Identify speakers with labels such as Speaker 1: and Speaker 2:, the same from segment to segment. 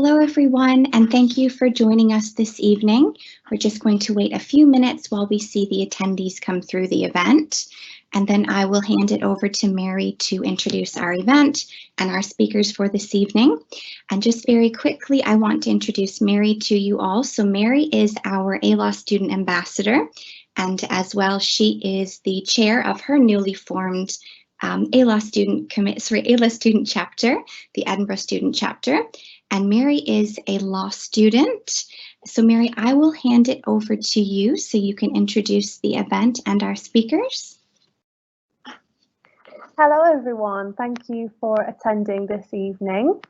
Speaker 1: Hello everyone, and thank you for joining us this evening. We're just going to wait a few minutes while we see the attendees come through the event, and then I will hand it over to Mary to introduce our event and our speakers for this evening. And just very quickly, I want to introduce Mary to you all. So Mary is our A-Law Student Ambassador, and as well, she is the chair of her newly formed A-Law Student Chapter, the Edinburgh Student Chapter. And Mary is a law student. So Mary, I will hand it over to you so you can introduce the event and our speakers.
Speaker 2: Hello everyone, thank you for attending this evening.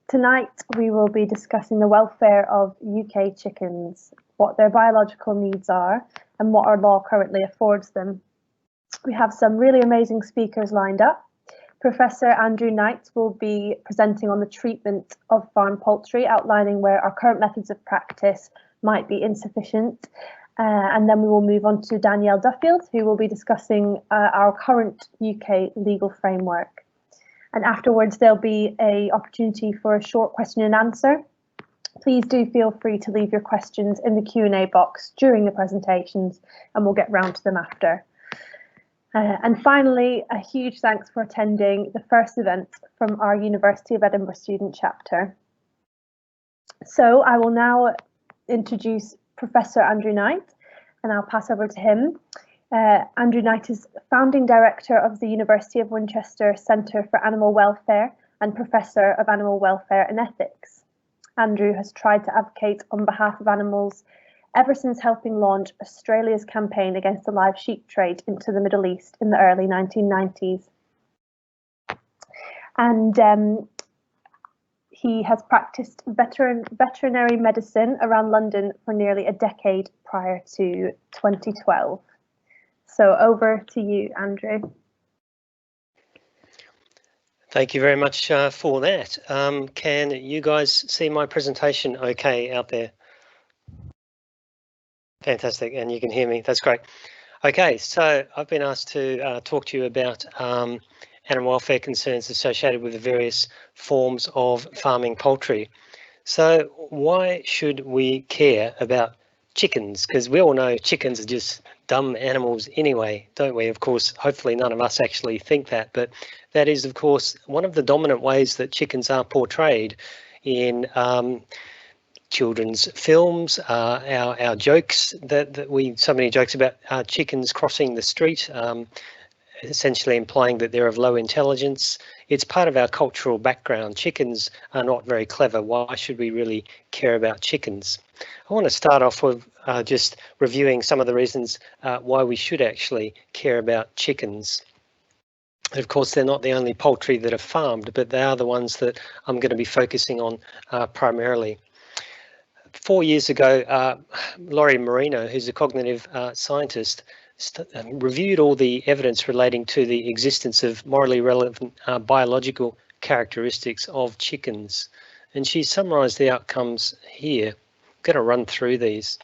Speaker 2: Tonight we will be discussing the welfare of UK chickens, what their biological needs are and what our law currently affords them. We have some really amazing speakers lined up. Professor Andrew Knight will be presenting on the treatment of farm poultry, outlining where our current methods of practice might be insufficient. And then we will move on to Danielle Duffield, who will be discussing our current UK legal framework. And afterwards, there'll be an opportunity for a short question and answer. Please do feel free to leave your questions in the Q&A box during the presentations, and we'll get round to them after. And finally, a huge thanks for attending the first event from our University of Edinburgh Student Chapter. So I will now introduce Professor Andrew Knight, and I'll pass over to him. Andrew Knight is founding director of the University of Winchester Centre for Animal Welfare and Professor of Animal Welfare and Ethics. Andrew has tried to advocate on behalf of animals ever since helping launch Australia's campaign against the live sheep trade into the Middle East in the early 1990s. And he has practiced veterinary medicine around London for nearly a decade prior to 2012. So over to you, Andrew.
Speaker 3: Thank you very much for that. Can you guys see my presentation okay out there? Fantastic, and you can hear me, that's great. Okay, so I've been asked to talk to you about animal welfare concerns associated with the various forms of farming poultry. So why should we care about chickens? Because we all know chickens are just dumb animals anyway, don't we? Of course, hopefully none of us actually think that, but that is, of course, one of the dominant ways that chickens are portrayed in children's films, our jokes that we so many jokes about chickens crossing the street, essentially implying that they're of low intelligence. It's part of our cultural background. Chickens are not very clever. Why should we really care about chickens? I want to start off with just reviewing some of the reasons why we should actually care about chickens. Of course, they're not the only poultry that are farmed, but they are the ones that I'm going to be focusing on primarily. 4 years ago, Laurie Marino, who's a cognitive scientist, reviewed all the evidence relating to the existence of morally relevant biological characteristics of chickens. And she summarised the outcomes here. I'm going to run through these.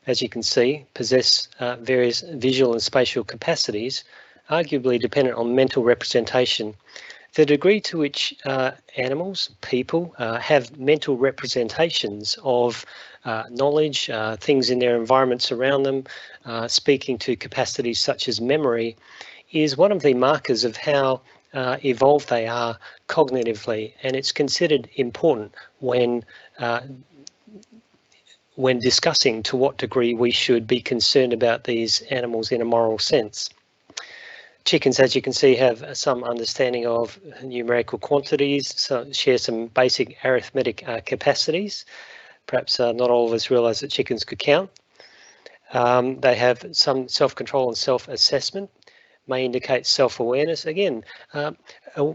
Speaker 3: As you can see, possess various visual and spatial capacities, arguably dependent on mental representation. The degree to which animals, people, have mental representations of knowledge, things in their environments around them, speaking to capacities such as memory, is one of the markers of how evolved they are cognitively, and it's considered important when discussing to what degree we should be concerned about these animals in a moral sense. Chickens, as you can see, have some understanding of numerical quantities, so share some basic arithmetic capacities. Perhaps not all of us realise that chickens could count. They have some self-control and self-assessment, may indicate self-awareness. Again,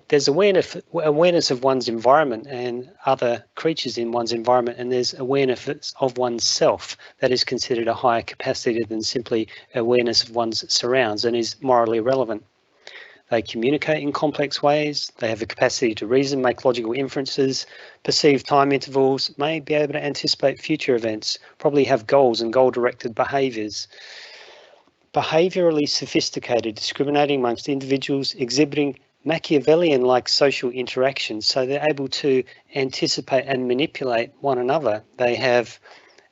Speaker 3: there's awareness of one's environment and other creatures in one's environment, and there's awareness of oneself that is considered a higher capacity than simply awareness of one's surrounds and is morally relevant. They communicate in complex ways, they have a capacity to reason, make logical inferences, perceive time intervals, may be able to anticipate future events, probably have goals and goal-directed behaviours. Behaviourally sophisticated, discriminating amongst individuals, exhibiting Machiavellian-like social interactions, so they're able to anticipate and manipulate one another. They have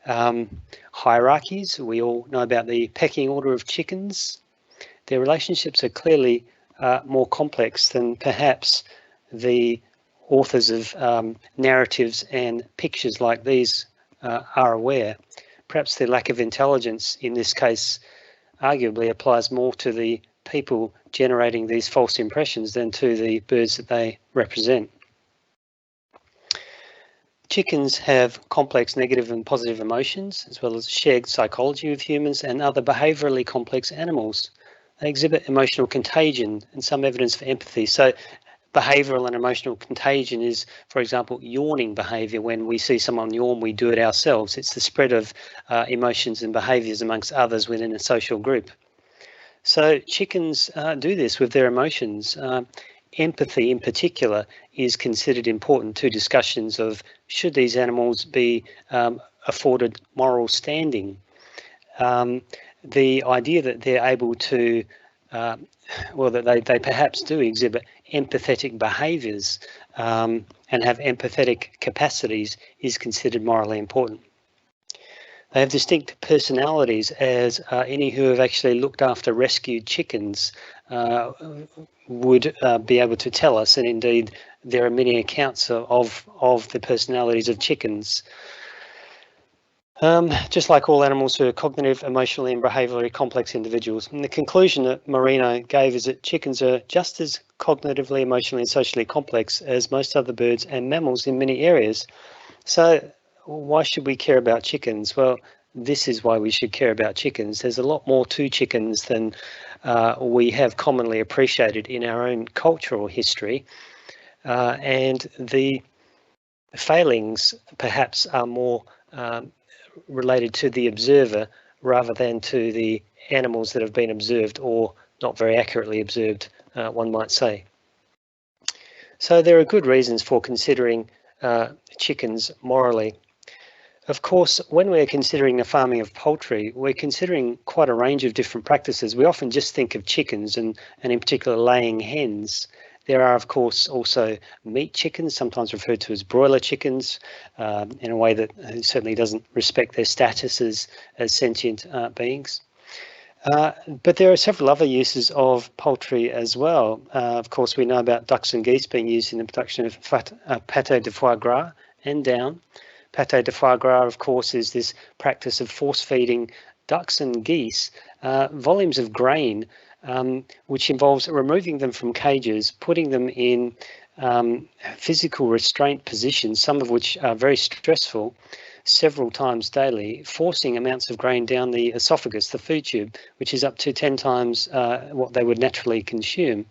Speaker 3: hierarchies. We all know about the pecking order of chickens. Their relationships are clearly more complex than perhaps the authors of narratives and pictures like these are aware. Perhaps their lack of intelligence in this case arguably applies more to the people generating these false impressions than to the birds that they represent. Chickens have complex negative and positive emotions, as well as shared psychology with humans and other behaviourally complex animals. They exhibit emotional contagion and some evidence for empathy. So behavioural and emotional contagion is, for example, yawning behaviour. When we see someone yawn, we do it ourselves. It's the spread of emotions and behaviours amongst others within a social group. So chickens do this with their emotions. Empathy in particular is considered important to discussions of should these animals be afforded moral standing. The idea that they're able to, well, that they perhaps do exhibit empathetic behaviours and have empathetic capacities is considered morally important. They have distinct personalities, as any who have actually looked after rescued chickens would be able to tell us, and indeed there are many accounts of the personalities of chickens. Just like all animals who are cognitive, emotionally and behaviourally complex individuals. And the conclusion that Marino gave is that chickens are just as cognitively, emotionally and socially complex as most other birds and mammals in many areas. So why should we care about chickens? Well, this is why we should care about chickens. There's a lot more to chickens than we have commonly appreciated in our own cultural history. And the failings perhaps are more related to the observer rather than to the animals that have been observed, or not very accurately observed, one might say. So there are good reasons for considering chickens morally. Of course, when we're considering the farming of poultry, we're considering quite a range of different practices. We often just think of chickens and in particular laying hens. There are, of course, also meat chickens, sometimes referred to as broiler chickens, in a way that certainly doesn't respect their status as sentient beings. But there are several other uses of poultry as well. Of course, we know about ducks and geese being used in the production of pâté de foie gras and down. Pâté de foie gras, of course, is this practice of force-feeding ducks and geese volumes of grain, which involves removing them from cages, putting them in physical restraint positions, some of which are very stressful, several times daily, forcing amounts of grain down the esophagus, the food tube, which is up to 10 times what they would naturally consume,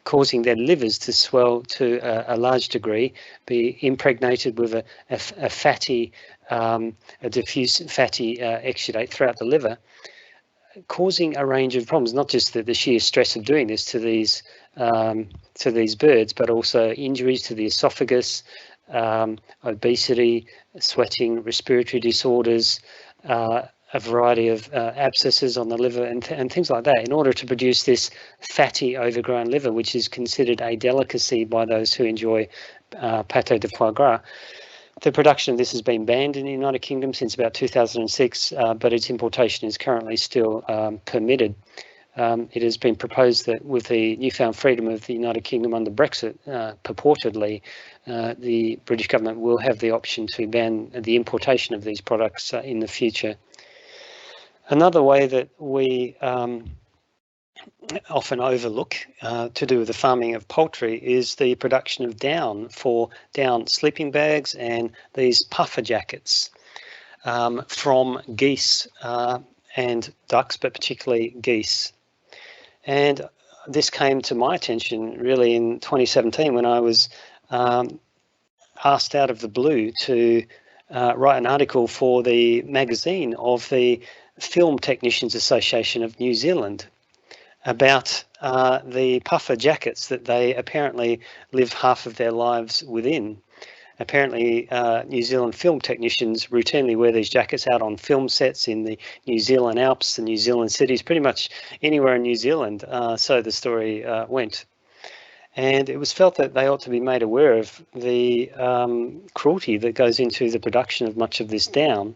Speaker 3: causing their livers to swell to a large degree, be impregnated with a fatty, a diffuse fatty exudate throughout the liver, causing a range of problems, not just the sheer stress of doing this to these birds, but also injuries to the esophagus, obesity, sweating, respiratory disorders, a variety of abscesses on the liver and things like that, in order to produce this fatty overgrown liver, which is considered a delicacy by those who enjoy pâté de foie gras. The production of this has been banned in the United Kingdom since about 2006, but its importation is currently still permitted. It has been proposed that with the newfound freedom of the United Kingdom under Brexit, purportedly, the British government will have the option to ban the importation of these products in the future. Another way that we often overlook to do with the farming of poultry is the production of down for down sleeping bags and these puffer jackets from geese and ducks, but particularly geese. And this came to my attention really in 2017 when I was asked out of the blue to write an article for the magazine of the Film Technicians Association of New Zealand about the puffer jackets that they apparently live half of their lives within. Apparently, New Zealand film technicians routinely wear these jackets out on film sets in the New Zealand Alps, the New Zealand cities, pretty much anywhere in New Zealand, so the story went. And it was felt that they ought to be made aware of the cruelty that goes into the production of much of this down,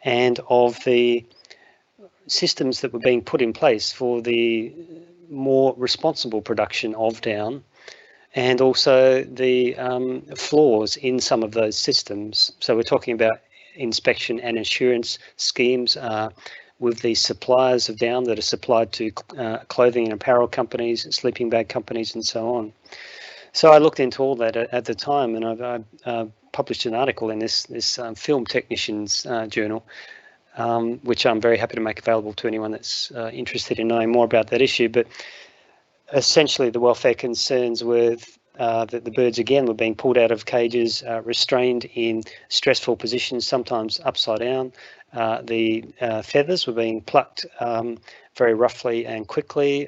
Speaker 3: and of the systems that were being put in place for the more responsible production of down, and also the flaws in some of those systems. So we're talking about inspection and assurance schemes with the suppliers of down that are supplied to clothing and apparel companies, sleeping bag companies, and so on. So I looked into all that at the time, and I published an article in this Film Technicians journal, which I'm very happy to make available to anyone that's interested in knowing more about that issue. But essentially, the welfare concerns were that the birds again were being pulled out of cages, restrained in stressful positions, sometimes upside down. The feathers were being plucked very roughly and quickly,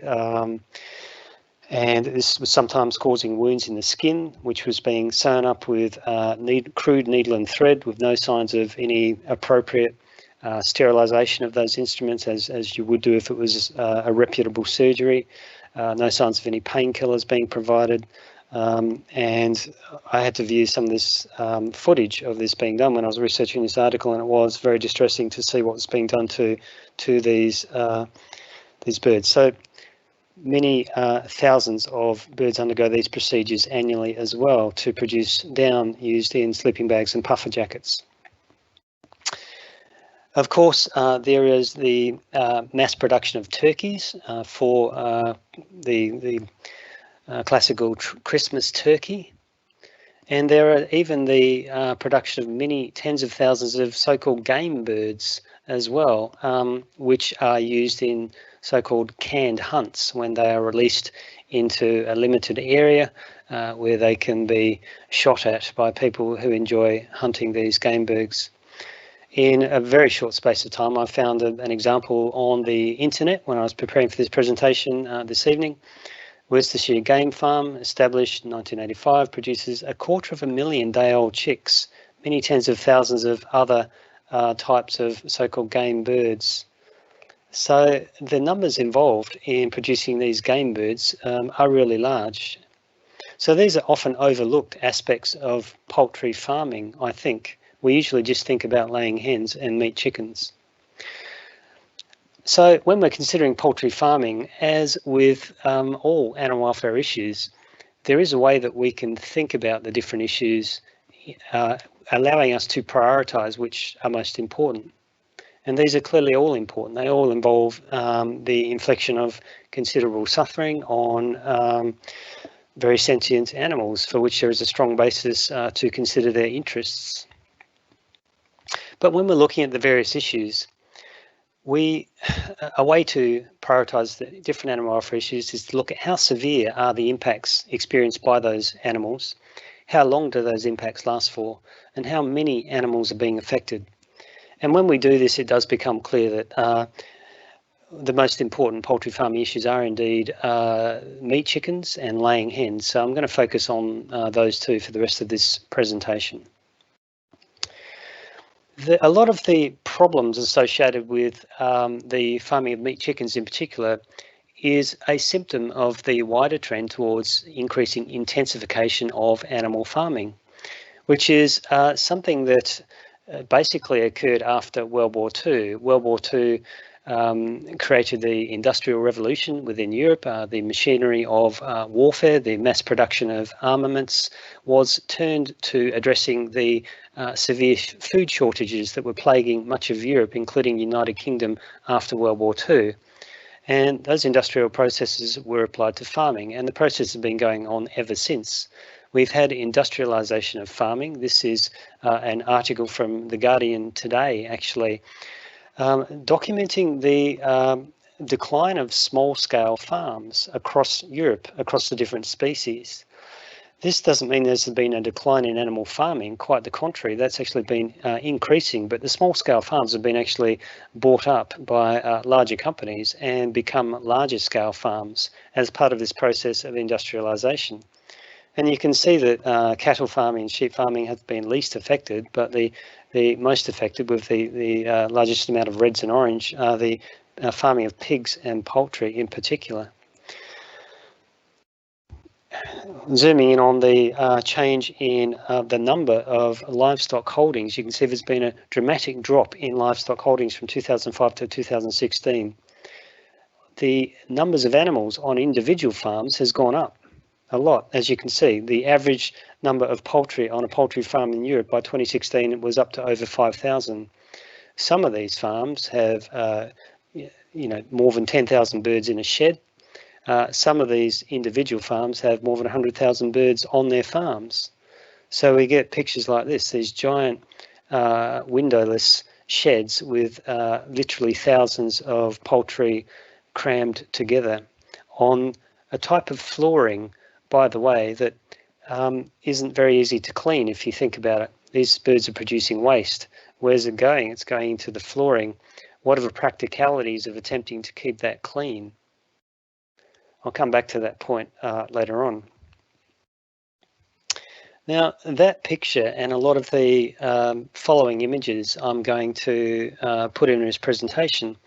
Speaker 3: and this was sometimes causing wounds in the skin, which was being sewn up with crude needle and thread, with no signs of any appropriate sterilisation of those instruments, as you would do if it was a reputable surgery. No signs of any painkillers being provided. And I had to view some of this footage of this being done when I was researching this article, and it was very distressing to see what was being done to these birds. So many thousands of birds undergo these procedures annually as well to produce down used in sleeping bags and puffer jackets. Of course, there is the mass production of turkeys for the classical Christmas turkey, and there are even the production of many tens of thousands of so-called game birds as well, which are used in so-called canned hunts when they are released into a limited area where they can be shot at by people who enjoy hunting these game birds. In a very short space of time, I found an example on the internet when I was preparing for this presentation this evening. Worcestershire Game Farm, established in 1985, produces 250,000 day-old chicks, many tens of thousands of other types of so-called game birds. So the numbers involved in producing these game birds are really large. So these are often overlooked aspects of poultry farming, I think. We usually just think about laying hens and meat chickens. So when we're considering poultry farming, as with all animal welfare issues, there is a way that we can think about the different issues, allowing us to prioritise which are most important. And these are clearly all important. They all involve the infliction of considerable suffering on very sentient animals, for which there is a strong basis to consider their interests. But when we're looking at the various issues, a way to prioritise the different animal welfare issues is to look at how severe are the impacts experienced by those animals, how long do those impacts last for, and how many animals are being affected. And when we do this, it does become clear that the most important poultry farming issues are indeed meat chickens and laying hens. So I'm going to focus on those two for the rest of this presentation. A lot of the problems associated with the farming of meat chickens in particular is a symptom of the wider trend towards increasing intensification of animal farming, which is something that basically occurred after World War II. World War II created the Industrial Revolution within Europe. The machinery of warfare, the mass production of armaments, was turned to addressing the severe food shortages that were plaguing much of Europe, including the United Kingdom after World War II. And those industrial processes were applied to farming, and the process has been going on ever since. We've had industrialisation of farming. This is an article from The Guardian today, actually, documenting the decline of small-scale farms across Europe, across the different species. This doesn't mean there's been a decline in animal farming, quite the contrary, that's actually been increasing, but the small-scale farms have been actually bought up by larger companies and become larger-scale farms as part of this process of industrialisation. And you can see that cattle farming and sheep farming have been least affected, but the most affected, with the largest amount of reds and orange, are the farming of pigs and poultry in particular. zooming in on the change in the number of livestock holdings, you can see there's been a dramatic drop in livestock holdings from 2005 to 2016. The numbers of animals on individual farms has gone up a lot, as you can see. The average number of poultry on a poultry farm in Europe by 2016 was up to over 5,000. Some of these farms have, more than 10,000 birds in a shed. Some of these individual farms have more than 100,000 birds on their farms. So we get pictures like this, these giant windowless sheds with literally thousands of poultry crammed together on a type of flooring, by the way, that isn't very easy to clean if you think about it. These birds are producing waste. Where's it going? It's going into the flooring. What are the practicalities of attempting to keep that clean? I'll come back to that point later on. Now, that picture and a lot of the following images I'm going to put in this presentation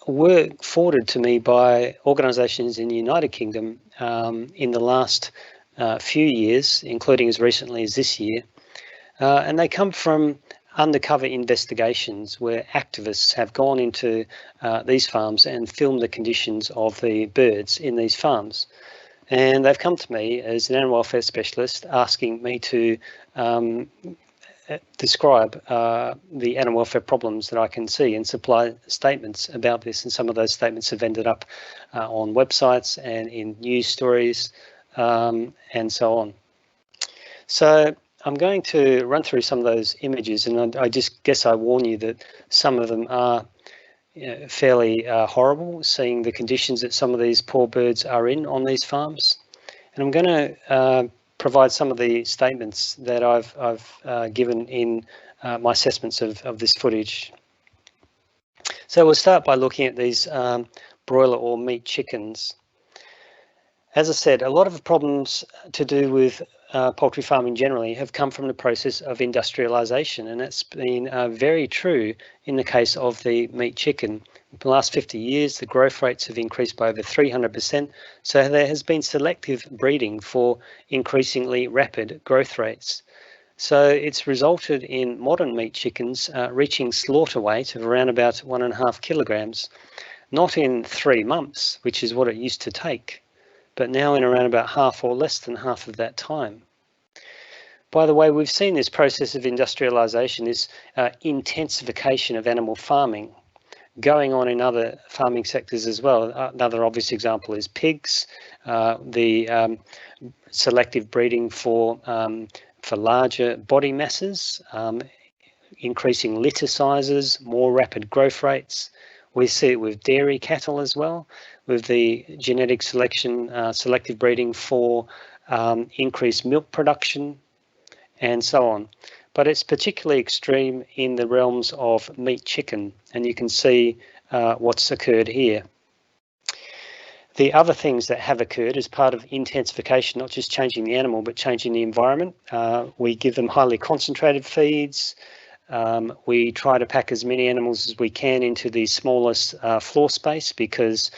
Speaker 3: were forwarded to me by organisations in the United Kingdom in the last few years, including as recently as this year. And they come from undercover investigations where activists have gone into these farms and filmed the conditions of the birds in these farms. And they've come to me as an animal welfare specialist asking me to describe the animal welfare problems that I can see and supply statements about this. And some of those statements have ended up on websites and in news stories and so on. So I'm going to run through some of those images, and I just guess I warn you that some of them are fairly horrible, seeing the conditions that some of these poor birds are in on these farms. And I'm going to provide some of the statements that I've given in my assessments of this footage. So we'll start by looking at these broiler or meat chickens. As I said, a lot of the problems to do with poultry farming generally have come from the process of industrialisation, and that's been very true in the case of the meat chicken. In the last 50 years, the growth rates have increased by over 300%, so there has been selective breeding for increasingly rapid growth rates. So it's resulted in modern meat chickens reaching slaughter weight of around about 1.5 kilograms, not in 3 months, which is what it used to take, but now in around about half or less than half of that time. By the way, we've seen this process of industrialisation, this intensification of animal farming, going on in other farming sectors as well. Another obvious example is pigs, the selective breeding for larger body masses, increasing litter sizes, more rapid growth rates. We see it with dairy cattle as well, with the genetic selection, selective breeding for increased milk production and so on. But it's particularly extreme in the realms of meat chicken, and you can see what's occurred here. The other things that have occurred as part of intensification, not just changing the animal, but changing the environment. We give them highly concentrated feeds. We try to pack as many animals as we can into the smallest floor space, because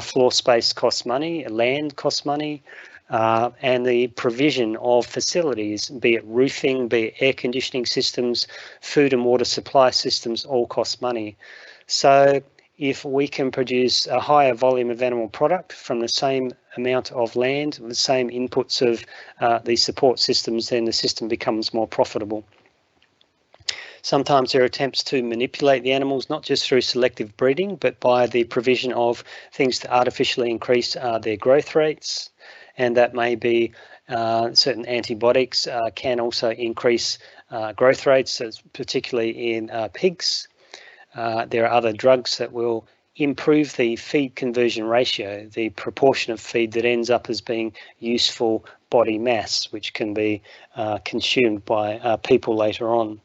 Speaker 3: floor space costs money, land costs money, and the provision of facilities, be it roofing, be it air conditioning systems, food and water supply systems, all cost money. So if we can produce a higher volume of animal product from the same amount of land, the same inputs of the support systems, then the system becomes more profitable. Sometimes there are attempts to manipulate the animals, not just through selective breeding, but by the provision of things to artificially increase their growth rates. And that may be certain antibiotics can also increase growth rates, particularly in pigs. There are other drugs that will improve the feed conversion ratio, the proportion of feed that ends up as being useful body mass, which can be consumed by people later on.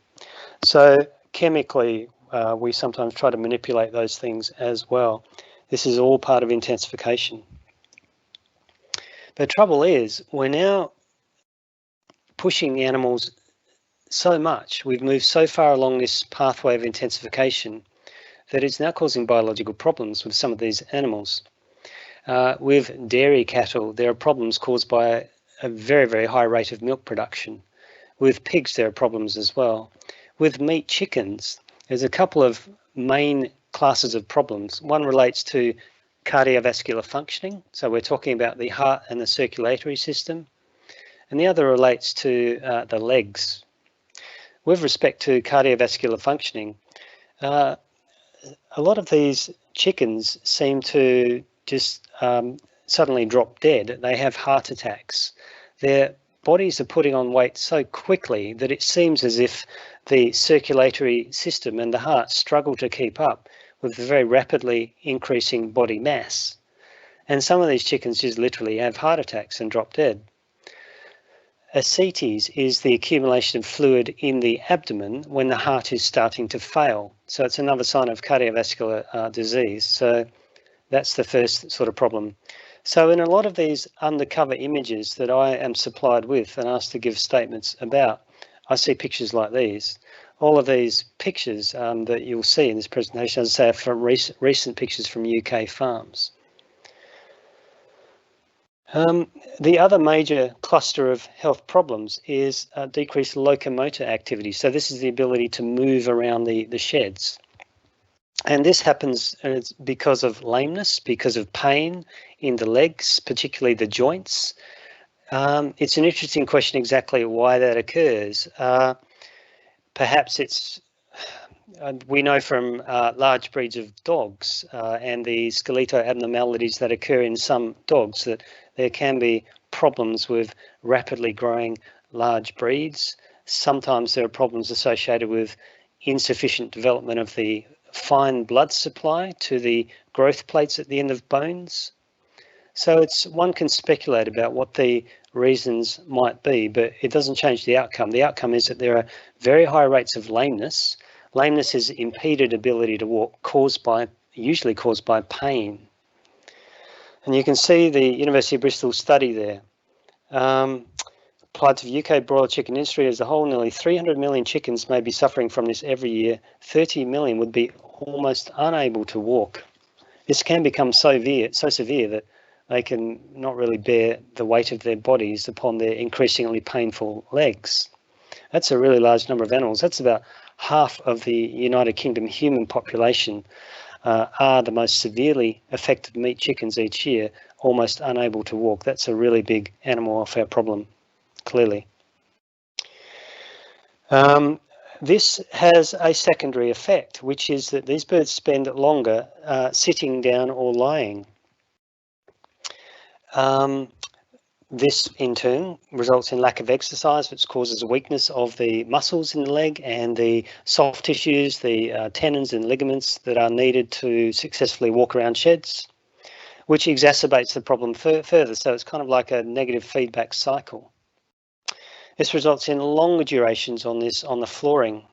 Speaker 3: So chemically, we sometimes try to manipulate those things as well. This is all part of intensification. The trouble is, we're now pushing the animals so much, we've moved so far along this pathway of intensification that it's now causing biological problems with some of these animals. With dairy cattle, there are problems caused by a very, very high rate of milk production. With pigs, there are problems as well. With meat chickens, there's a couple of main classes of problems. One relates to cardiovascular functioning, so we're talking about the heart and the circulatory system, and the other relates to the legs. With respect to cardiovascular functioning, a lot of these chickens seem to just suddenly drop dead. They have heart attacks. Their bodies are putting on weight so quickly that it seems as if the circulatory system and the heart struggle to keep up with the very rapidly increasing body mass. And some of these chickens just literally have heart attacks and drop dead. Ascites is the accumulation of fluid in the abdomen when the heart is starting to fail. So it's another sign of cardiovascular disease. So that's the first sort of problem. So in a lot of these undercover images that I am supplied with and asked to give statements about, I see pictures like these. All of these pictures that you'll see in this presentation, as I say, are from recent pictures from UK farms. The other major cluster of health problems is decreased locomotor activity. So this is the ability to move around the sheds. And this happens because of lameness, because of pain in the legs, particularly the joints. It's an interesting question exactly why that occurs. Perhaps it's, we know from large breeds of dogs and the skeletal abnormalities that occur in some dogs that there can be problems with rapidly growing large breeds. Sometimes there are problems associated with insufficient development of the fine blood supply to the growth plates at the end of bones. So one can speculate about what the reasons might be, but it doesn't change the outcome. The outcome is that there are very high rates of lameness. Lameness is impeded ability to walk, usually caused by pain. And you can see the University of Bristol study there. Applied to the UK broiler chicken industry as a whole, nearly 300 million chickens may be suffering from this every year. 30 million would be almost unable to walk. This can become so severe that they can not really bear the weight of their bodies upon their increasingly painful legs. That's a really large number of animals. That's about half of the United Kingdom human population are the most severely affected meat chickens each year, almost unable to walk. That's a really big animal welfare problem, clearly. This has a secondary effect, which is that these birds spend longer sitting down or lying. This in turn results in lack of exercise, which causes a weakness of the muscles in the leg and the soft tissues, the tendons and ligaments that are needed to successfully walk around sheds, which exacerbates the problem further. So it's kind of like a negative feedback cycle. This results in longer durations on the flooring.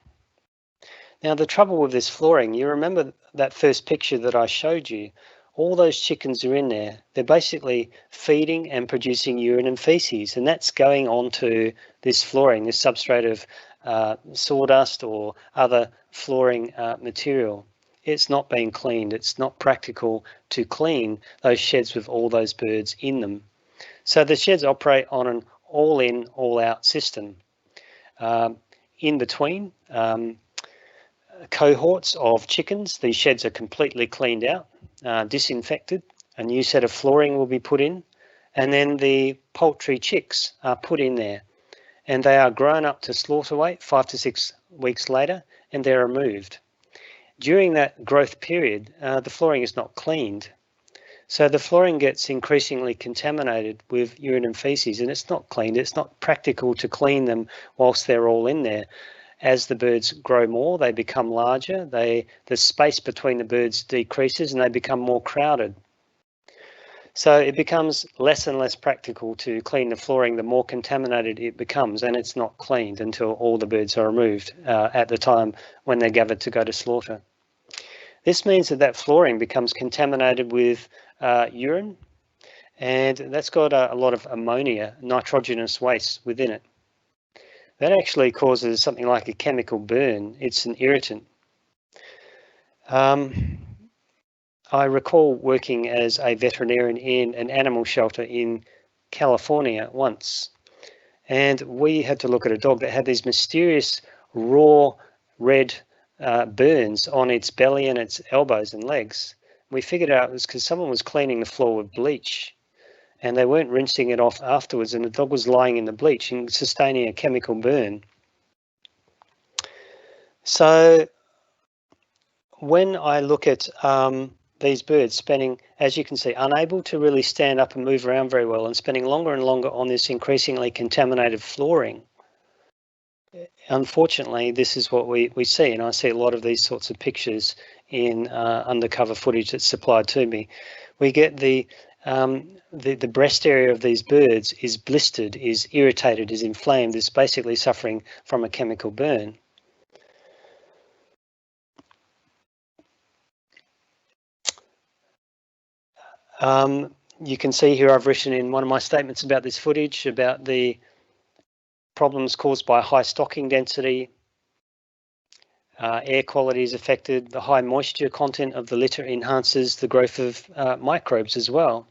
Speaker 3: Now the trouble with this flooring, you remember that first picture that I showed you, all those chickens are in there. They're basically feeding and producing urine and feces, and that's going onto this flooring, this substrate of sawdust or other flooring material. It's not being cleaned. It's not practical to clean those sheds with all those birds in them. So the sheds operate on an all-in, all-out system. In between cohorts of chickens, these sheds are completely cleaned out, disinfected, a new set of flooring will be put in, and then the poultry chicks are put in there, and they are grown up to slaughter weight 5 to 6 weeks later, and they're removed. During that growth period, the flooring is not cleaned, so the flooring gets increasingly contaminated with urine and feces, and it's not cleaned. It's not practical to clean them whilst they're all in there. As the birds grow more, they become larger, the space between the birds decreases and they become more crowded. So it becomes less and less practical to clean the flooring the more contaminated it becomes, and it's not cleaned until all the birds are removed at the time when they're gathered to go to slaughter. This means that flooring becomes contaminated with urine, and that's got a lot of ammonia, nitrogenous waste within it. That actually causes something like a chemical burn. It's an irritant. I recall working as a veterinarian in an animal shelter in California once, and we had to look at a dog that had these mysterious raw red burns on its belly and its elbows and legs. We figured out it was because someone was cleaning the floor with bleach, and they weren't rinsing it off afterwards, and the dog was lying in the bleach and sustaining a chemical burn. So when I look at these birds spending, as you can see, unable to really stand up and move around very well and spending longer and longer on this increasingly contaminated flooring, unfortunately, this is what we see, and I see a lot of these sorts of pictures in undercover footage that's supplied to me. We get the breast area of these birds is blistered, is irritated, is inflamed, is basically suffering from a chemical burn. You can see here I've written in one of my statements about this footage about the problems caused by high stocking density, air quality is affected, the high moisture content of the litter enhances the growth of microbes as well.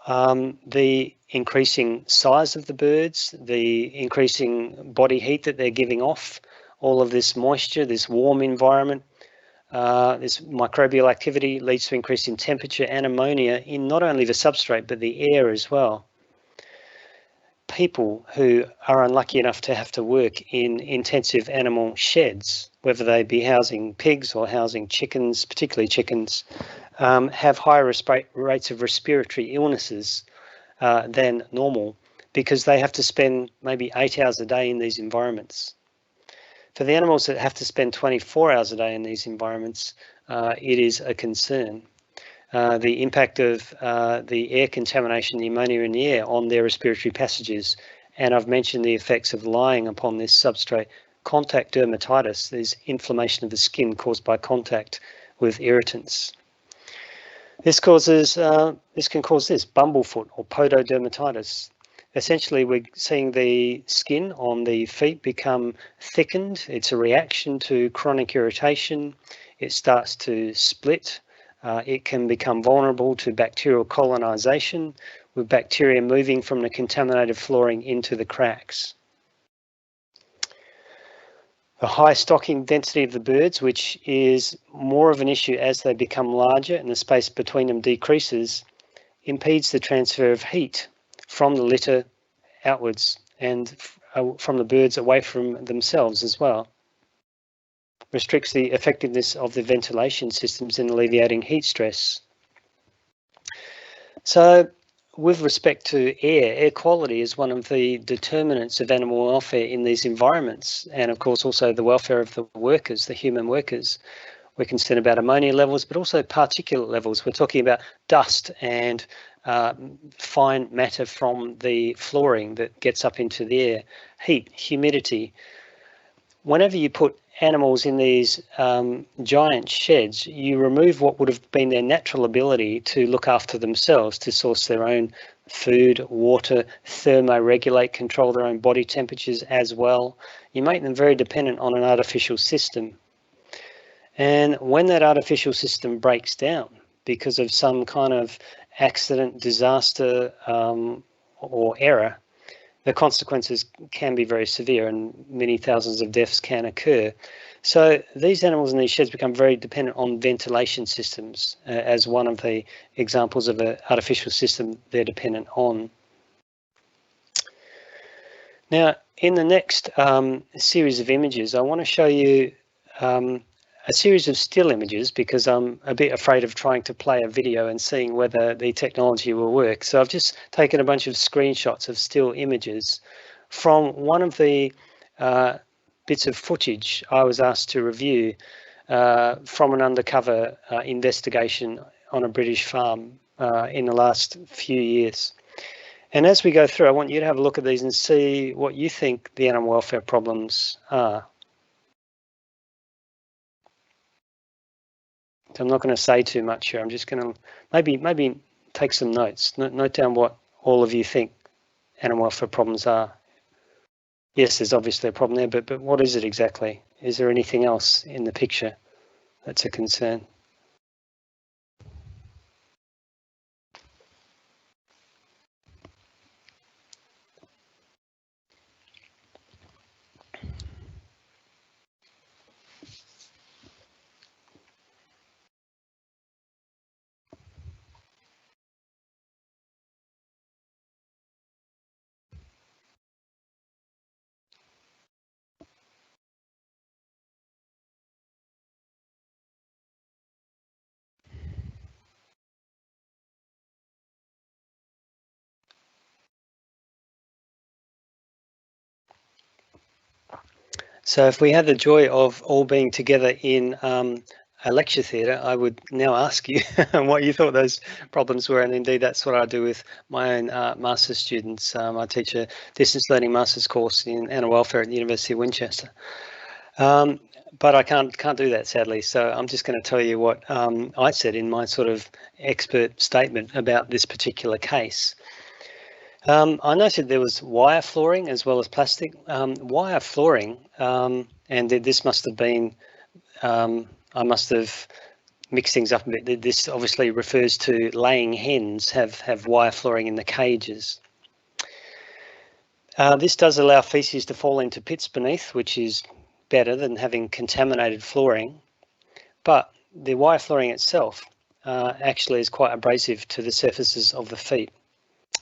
Speaker 3: The increasing size of the birds, the increasing body heat that they're giving off, all of this moisture, this warm environment, this microbial activity leads to increase in temperature and ammonia in not only the substrate but the air as well. People who are unlucky enough to have to work in intensive animal sheds, whether they be housing pigs or housing chickens, particularly chickens, have higher rates of respiratory illnesses than normal because they have to spend maybe 8 hours a day in these environments. For the animals that have to spend 24 hours a day in these environments, it is a concern. The impact of the air contamination, the ammonia in the air on their respiratory passages, and I've mentioned the effects of lying upon this substrate. Contact dermatitis, there's inflammation of the skin caused by contact with irritants. This can cause this bumblefoot or pododermatitis. Essentially, we're seeing the skin on the feet become thickened. It's a reaction to chronic irritation. It starts to split. It can become vulnerable to bacterial colonization, with bacteria moving from the contaminated flooring into the cracks. The high stocking density of the birds, which is more of an issue as they become larger and the space between them decreases, impedes the transfer of heat from the litter outwards and from the birds away from themselves as well. Restricts the effectiveness of the ventilation systems in alleviating heat stress. So with respect to air quality is one of the determinants of animal welfare in these environments, and of course also the welfare of the workers, the human workers. We're concerned about ammonia levels, but also particulate levels. We're talking about dust and fine matter from the flooring that gets up into the air, heat, humidity. Whenever you put animals in these giant sheds, you remove what would have been their natural ability to look after themselves, to source their own food, water, thermoregulate, control their own body temperatures as well. You make them very dependent on an artificial system. And when that artificial system breaks down because of some kind of accident, disaster, or error, the consequences can be very severe and many thousands of deaths can occur. So these animals in these sheds become very dependent on ventilation systems as one of the examples of an artificial system they're dependent on. Now, in the next series of images, I want to show you a series of still images because I'm a bit afraid of trying to play a video and seeing whether the technology will work. So I've just taken a bunch of screenshots of still images from one of the bits of footage I was asked to review from an undercover investigation on a British farm in the last few years. And as we go through, I want you to have a look at these and see what you think the animal welfare problems are. So I'm not going to say too much here. I'm just going to maybe take some notes. Note down what all of you think animal welfare problems are. Yes, there's obviously a problem there, but what is it exactly? Is there anything else in the picture that's a concern? So if we had the joy of all being together in a lecture theatre, I would now ask you what you thought those problems were, and indeed that's what I do with my own master's students. I teach a distance learning master's course in animal welfare at the University of Winchester. But I can't do that, sadly, so I'm just going to tell you what I said in my sort of expert statement about this particular case. I noted there was wire flooring as well as plastic. Wire flooring, and this must have been, I must have mixed things up a bit. This obviously refers to laying hens have wire flooring in the cages. This does allow feces to fall into pits beneath, which is better than having contaminated flooring, but the wire flooring itself actually is quite abrasive to the surfaces of the feet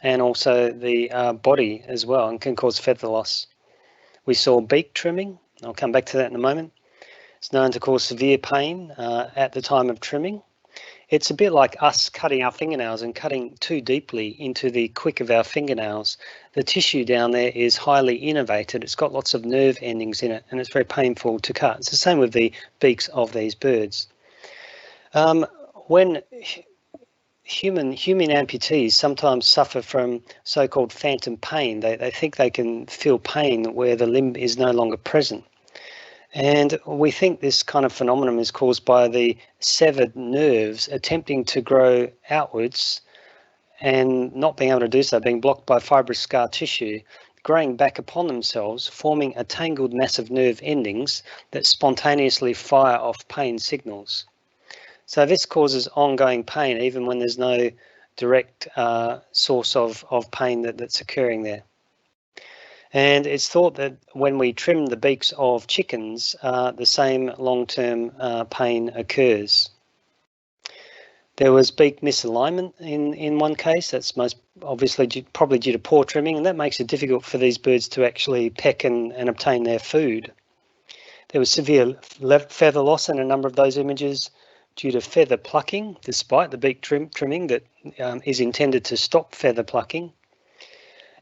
Speaker 3: and also the body as well, and can cause feather loss. We saw beak trimming. I'll come back to that in a moment. It's known to cause severe pain at the time of trimming. It's a bit like us cutting our fingernails and cutting too deeply into the quick of our fingernails. The tissue down there is highly innervated. It's got lots of nerve endings in it, and it's very painful to cut. It's the same with the beaks of these birds. When human amputees sometimes suffer from so-called phantom pain, they think they can feel pain where the limb is no longer present. And we think this kind of phenomenon is caused by the severed nerves attempting to grow outwards and not being able to do so, being blocked by fibrous scar tissue, growing back upon themselves, forming a tangled mass of nerve endings that spontaneously fire off pain signals. So this causes ongoing pain even when there's no direct source of pain that's occurring there. And it's thought that when we trim the beaks of chickens, the same long-term pain occurs. There was beak misalignment in one case. That's most obviously probably due to poor trimming, and that makes it difficult for these birds to actually peck and obtain their food. There was severe feather loss in a number of those images due to feather plucking, despite the beak trimming that is intended to stop feather plucking,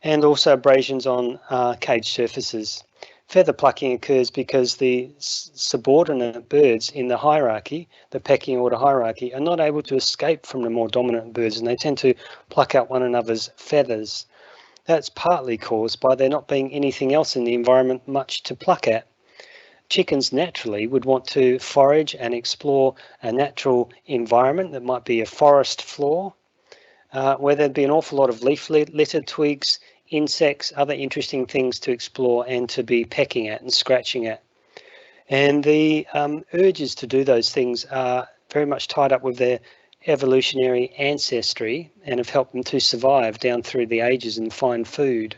Speaker 3: and also abrasions on cage surfaces. Feather plucking occurs because the subordinate birds in the hierarchy, the pecking order hierarchy, are not able to escape from the more dominant birds, and they tend to pluck out one another's feathers. That's partly caused by there not being anything else in the environment much to pluck at. Chickens naturally would want to forage and explore a natural environment that might be a forest floor, where there'd be an awful lot of leaf litter, twigs, insects, other interesting things to explore and to be pecking at and scratching at. And the urges to do those things are very much tied up with their evolutionary ancestry and have helped them to survive down through the ages and find food.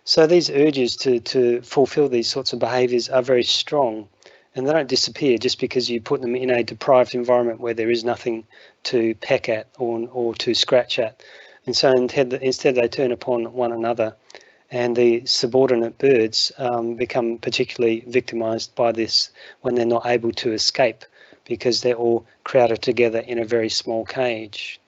Speaker 3: So these urges to fulfill these sorts of behaviours are very strong, and they don't disappear just because you put them in a deprived environment where there is nothing to peck at or to scratch at. And so instead they turn upon one another, and the subordinate birds become particularly victimised by this when they're not able to escape because they're all crowded together in a very small cage.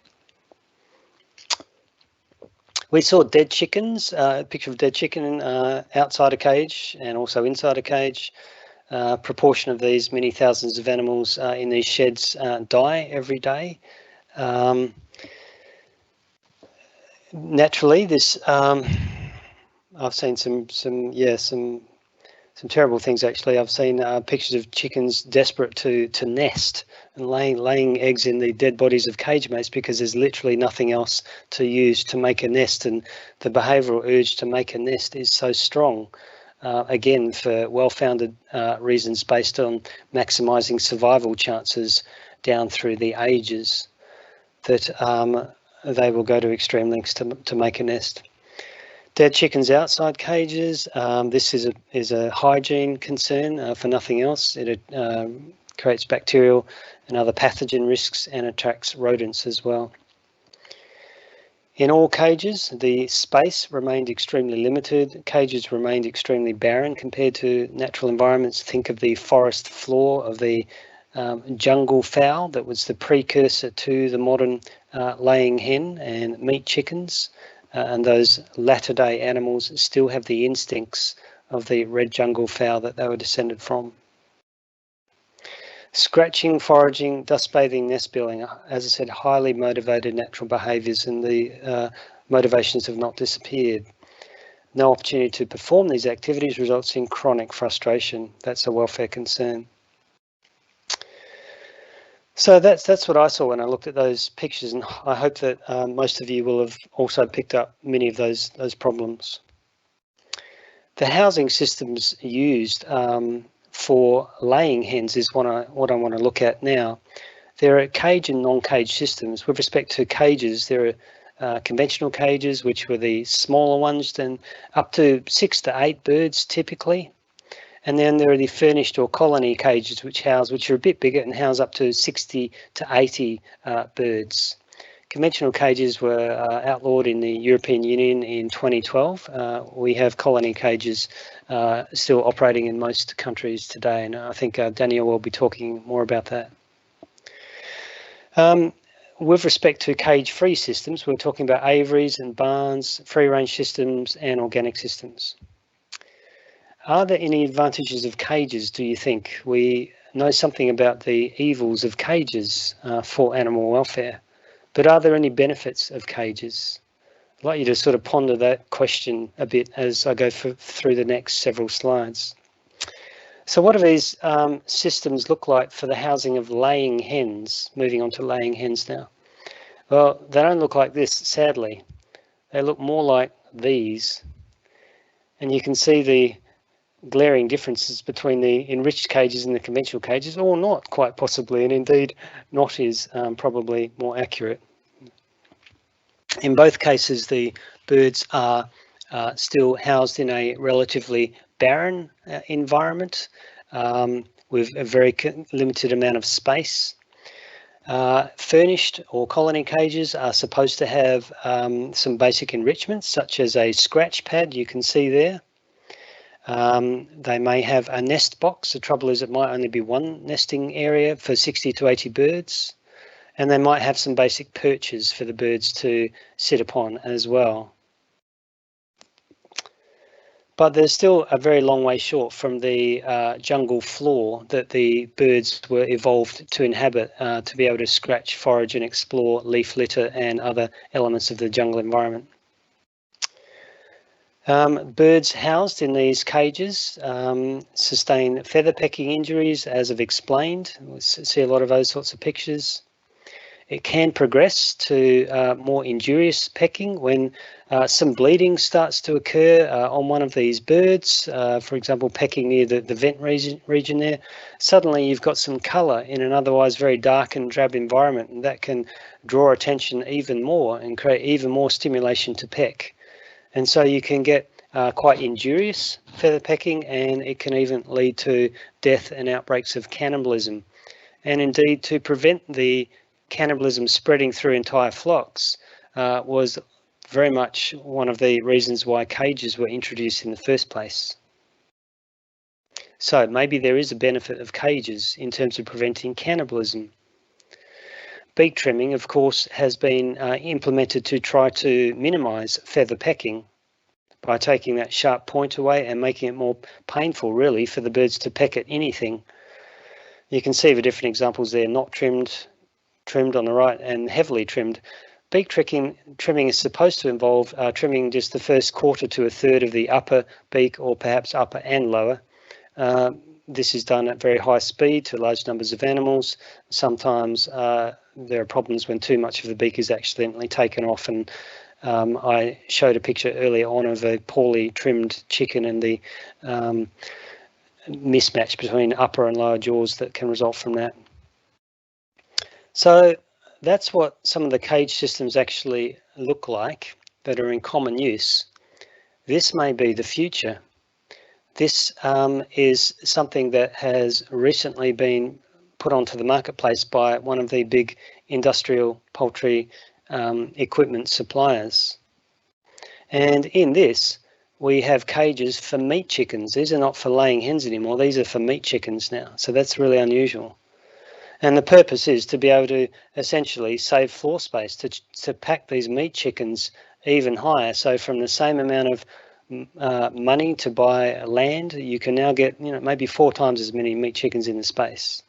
Speaker 3: We saw dead chickens, a picture of dead chicken outside a cage and also inside a cage. Proportion of these, many thousands of animals in these sheds die every day. Naturally, this I've seen some terrible things actually. I've seen pictures of chickens desperate to nest and laying eggs in the dead bodies of cage mates because there's literally nothing else to use to make a nest, and the behavioural urge to make a nest is so strong. Again, for well-founded reasons based on maximising survival chances down through the ages, that they will go to extreme lengths to make a nest. Dead chickens outside cages. This is a hygiene concern for nothing else. It creates bacterial and other pathogen risks and attracts rodents as well. In all cages, the space remained extremely limited. Cages remained extremely barren compared to natural environments. Think of the forest floor of the jungle fowl that was the precursor to the modern laying hen and meat chickens. And those latter-day animals still have the instincts the red jungle fowl that they were descended from. Scratching, foraging, dust bathing, nest building, as I said, highly motivated natural behaviours, and the motivations have not disappeared. No opportunity to perform these activities results in chronic frustration. That's a welfare concern. So that's what I saw when I looked at those pictures, and I hope that most of you will have also picked up many of those problems. The housing systems used for laying hens is what I want to look at now. There are cage and non-cage systems. With respect to cages, there are conventional cages, which were the smaller ones, then up to 6 to 8 birds typically. And then there are the furnished or colony cages, which are a bit bigger and house up to 60 to 80 birds. Conventional cages were outlawed in the European Union in 2012. We have colony cages still operating in most countries today, and I think Danielle will be talking more about that. With respect to cage-free systems, we're talking about aviaries and barns, free-range systems and organic systems. Are there any advantages of cages, do you think? We know something about the evils of cages for animal welfare, but are there any benefits of cages? I'd like you to sort of ponder that question a bit as I go through the next several slides. So what do these systems look like for the housing of laying hens? Moving on to laying hens now. Well, they don't look like this, sadly. They look more like these. And you can see the glaring differences between the enriched cages and the conventional cages, or not, quite possibly, and indeed not is probably more accurate. In both cases, the birds are still housed in a relatively barren environment with a very limited amount of space. Furnished or colony cages are supposed to have some basic enrichments, such as a scratch pad, you can see there. They may have a nest box. The trouble is it might only be one nesting area for 60 to 80 birds. And they might have some basic perches for the birds to sit upon as well. But there's still a very long way short from the jungle floor that the birds were evolved to inhabit, to be able to scratch, forage and explore leaf litter and other elements of the jungle environment. Birds housed in these cages sustain feather pecking injuries, as I've explained. We see a lot of those sorts of pictures. It can progress to more injurious pecking when some bleeding starts to occur on one of these birds, for example, pecking near the vent region there. Suddenly you've got some colour in an otherwise very dark and drab environment, and that can draw attention even more and create even more stimulation to peck. And so you can get quite injurious feather pecking, and it can even lead to death and outbreaks of cannibalism. And indeed, to prevent the cannibalism spreading through entire flocks was very much one of the reasons why cages were introduced in the first place. So maybe there is a benefit of cages in terms of preventing cannibalism. Beak trimming, of course, has been implemented to try to minimise feather pecking by taking that sharp point away and making it more painful, really, for the birds to peck at anything. You can see the different examples there: not trimmed, trimmed on the right, and heavily trimmed. Beak trimming is supposed to involve trimming just the first quarter to a third of the upper beak, or perhaps upper and lower. This is done at very high speed to large numbers of animals. Sometimes there are problems when too much of the beak is accidentally taken off, and I showed a picture earlier on of a poorly trimmed chicken and the mismatch between upper and lower jaws that can result from that. So that's what some of the cage systems actually look like that are in common use. This may be the future. This is something that has recently been put onto the marketplace by one of the big industrial poultry equipment suppliers. And in this, we have cages for meat chickens. These are not for laying hens anymore. These are for meat chickens now. So that's really unusual. And the purpose is to be able to essentially save floor space, to pack these meat chickens even higher. So from the same amount of money to buy land, you can now get, maybe 4 times as many meat chickens in the space.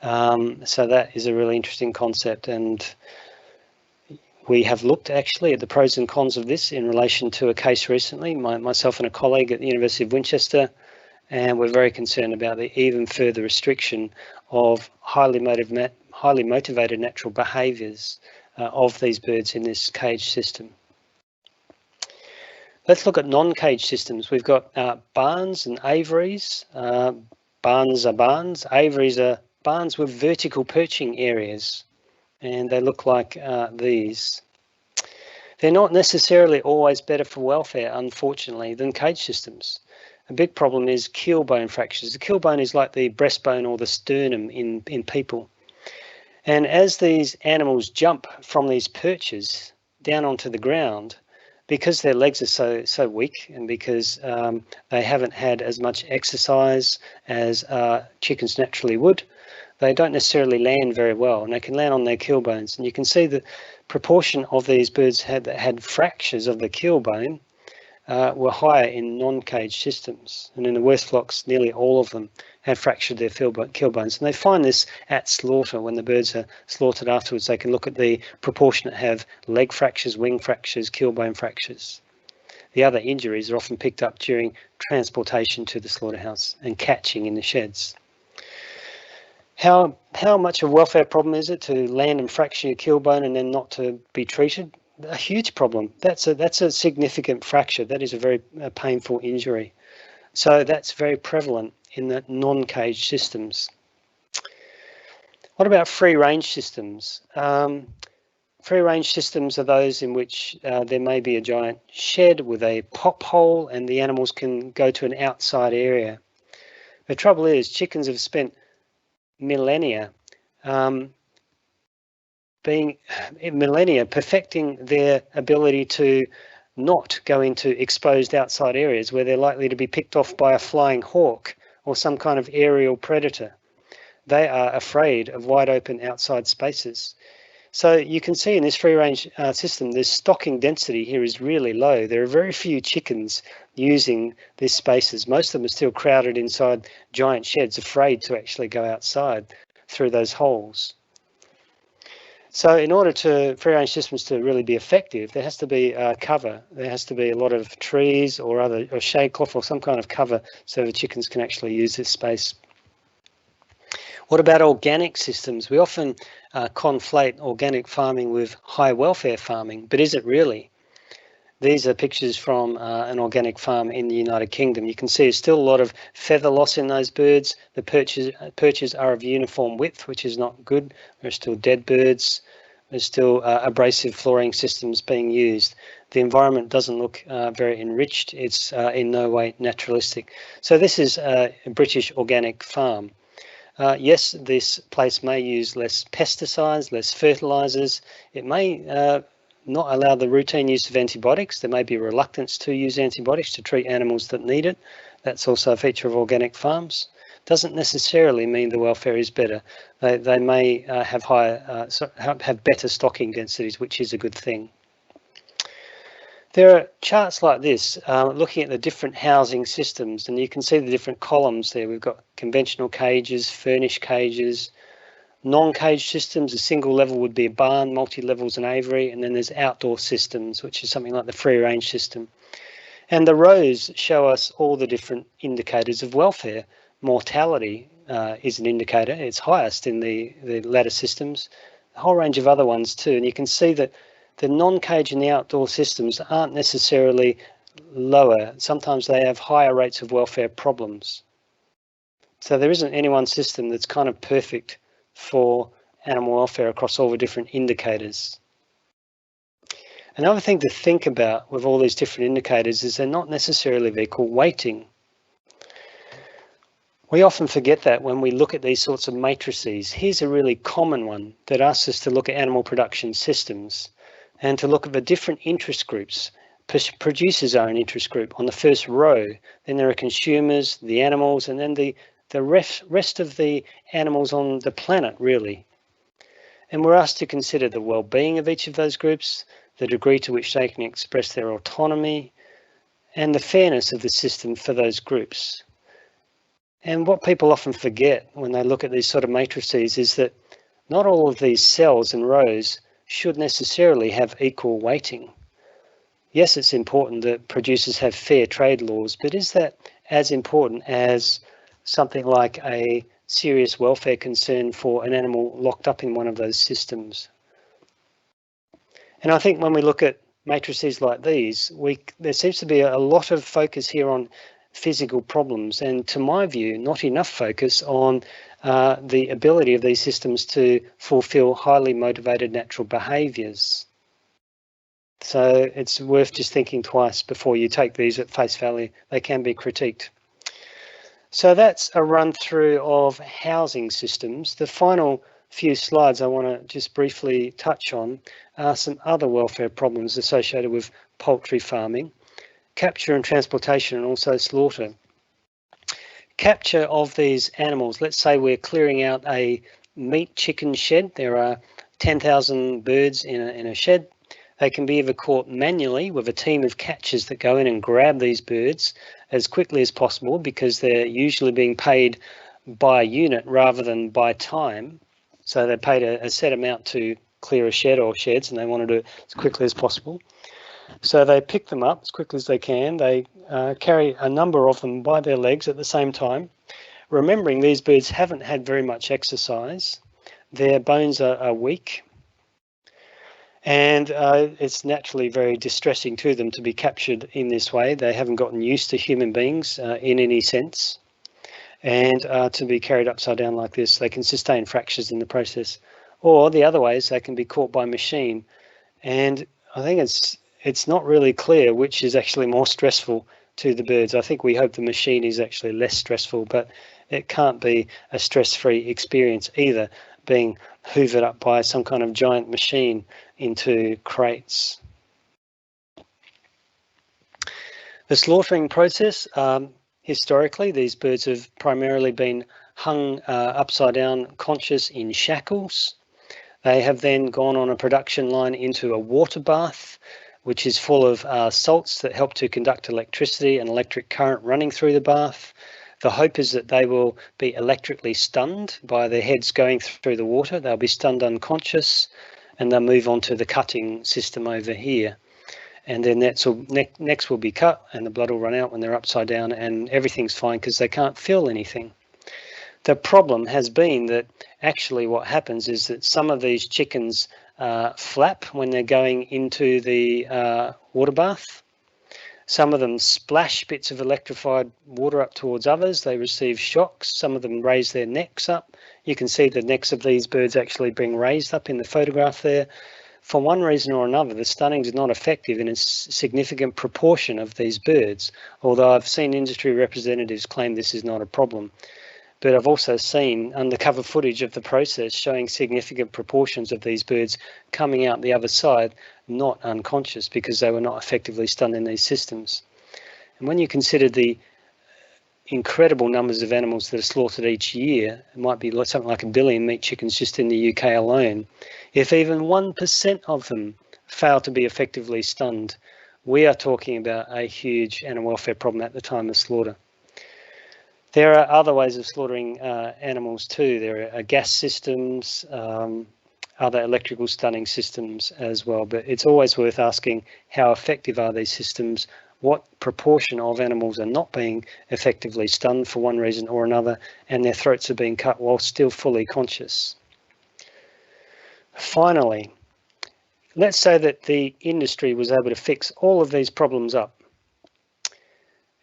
Speaker 3: So that is a really interesting concept, and we have looked actually at the pros and cons of this in relation to a case recently, myself and a colleague at the University of Winchester, and we're very concerned about the even further restriction of highly motivated natural behaviours of these birds in this cage system. Let's look at non-cage systems. We've got barns and aviaries. Barns are barns. Aviaries are barns with vertical perching areas, and they look like these. They're not necessarily always better for welfare, unfortunately, than cage systems. A big problem is keel bone fractures. The keel bone is like the breastbone or the sternum in people. And as these animals jump from these perches down onto the ground, because their legs are so weak, and because they haven't had as much exercise as chickens naturally would, they don't necessarily land very well, and they can land on their keel bones. And you can see the proportion of these birds that had fractures of the keel bone were higher in non-cage systems, and in the worst flocks, nearly all of them had fractured their keel bones. And they find this at slaughter. When the birds are slaughtered afterwards, they can look at the proportion that have leg fractures, wing fractures, keel bone fractures. The other injuries are often picked up during transportation to the slaughterhouse and catching in the sheds. How much of a welfare problem is it to land and fracture your keel bone and then not to be treated? A huge problem. That's a significant fracture. That is a very painful injury. So that's very prevalent in the non-cage systems. What about free-range systems? Free-range systems are those in which there may be a giant shed with a pop hole and the animals can go to an outside area. The trouble is, chickens have spent millennia perfecting their ability to not go into exposed outside areas where they're likely to be picked off by a flying hawk or some kind of aerial predator. They are afraid of wide open outside spaces. So you can see in this free range system, the stocking density here is really low. There are very few chickens using these spaces. Most of them are still crowded inside giant sheds, afraid to actually go outside through those holes. So in order for free range systems to really be effective, there has to be cover. There has to be a lot of trees or shade cloth or some kind of cover so the chickens can actually use this space. What about organic systems? We often conflate organic farming with high welfare farming, but is it really? These are pictures from an organic farm in the United Kingdom. You can see there's still a lot of feather loss in those birds. The perches are of uniform width, which is not good. There are still dead birds. There's still abrasive flooring systems being used. The environment doesn't look very enriched. It's in no way naturalistic. So this is a British organic farm. Yes, this place may use less pesticides, less fertilizers. It may not allow the routine use of antibiotics. There may be a reluctance to use antibiotics to treat animals that need it. That's also a feature of organic farms. Doesn't necessarily mean the welfare is better. They may have better stocking densities, which is a good thing. There are charts like this looking at the different housing systems, and you can see the different columns there. We've got conventional cages, furnished cages, non-cage systems. A single level would be a barn, multi-levels an aviary, and then there's outdoor systems, which is something like the free-range system. And the rows show us all the different indicators of welfare. Mortality is an indicator. It's highest in the latter systems, a whole range of other ones too. And you can see that the non-cage and the outdoor systems aren't necessarily lower. Sometimes they have higher rates of welfare problems. So there isn't any one system that's kind of perfect for animal welfare across all the different indicators. Another thing to think about with all these different indicators is they're not necessarily of equal weighting. We often forget that when we look at these sorts of matrices. Here's a really common one that asks us to look at animal production systems and to look at the different interest groups. Producers are an interest group on the first row. Then there are consumers, the animals, and then the rest of the animals on the planet, really. And we're asked to consider the well-being of each of those groups, the degree to which they can express their autonomy, and the fairness of the system for those groups. And what people often forget when they look at these sort of matrices is that not all of these cells and rows should necessarily have equal weighting. Yes, it's important that producers have fair trade laws, but is that as important as something like a serious welfare concern for an animal locked up in one of those systems? And I think when we look at matrices like these, there seems to be a lot of focus here on physical problems, and to my view, not enough focus on the ability of these systems to fulfill highly motivated natural behaviours. So it's worth just thinking twice before you take these at face value. They can be critiqued. So that's a run through of housing systems. The final few slides I want to just briefly touch on are some other welfare problems associated with poultry farming, capture and transportation, and also slaughter. Capture of these animals, let's say we're clearing out a meat chicken shed. There are 10,000 birds in a shed. They can be either caught manually with a team of catchers that go in and grab these birds as quickly as possible, because they're usually being paid by unit rather than by time. So they're paid a set amount to clear a shed or sheds, and they want to do it as quickly as possible. So they pick them up as quickly as they can. They carry a number of them by their legs at the same time, remembering these birds haven't had very much exercise. Their bones are weak, and it's naturally very distressing to them to be captured in this way. They haven't gotten used to human beings in any sense, and to be carried upside down like this, they can sustain fractures in the process. Or the other way is they can be caught by machine, and I think it's not really clear which is actually more stressful to the birds. I think we hope the machine is actually less stressful, but it can't be a stress-free experience either, being hoovered up by some kind of giant machine into crates. The slaughtering process, historically, these birds have primarily been hung upside down, conscious in shackles. They have then gone on a production line into a water bath, which is full of salts that help to conduct electricity and electric current running through the bath. The hope is that they will be electrically stunned by their heads going through the water. They'll be stunned unconscious, and they'll move on to the cutting system over here. And their necks will be cut, and the blood will run out when they're upside down, and everything's fine because they can't feel anything. The problem has been that actually what happens is that some of these chickens flap when they're going into the water bath. Some of them splash bits of electrified water up towards others. They receive shocks. Some of them raise their necks up. You can see the necks of these birds actually being raised up in the photograph there. For one reason or another, the stunning is not effective in a significant proportion of these birds, although I've seen industry representatives claim this is not a problem. But I've also seen undercover footage of the process showing significant proportions of these birds coming out the other side, not unconscious, because they were not effectively stunned in these systems. And when you consider the incredible numbers of animals that are slaughtered each year, it might be something like 1 billion meat chickens just in the UK alone. If even 1% of them fail to be effectively stunned, we are talking about a huge animal welfare problem at the time of slaughter. There are other ways of slaughtering animals too. There are gas systems, other electrical stunning systems as well, but it's always worth asking how effective are these systems, what proportion of animals are not being effectively stunned for one reason or another, and their throats are being cut while still fully conscious. Finally, let's say that the industry was able to fix all of these problems up,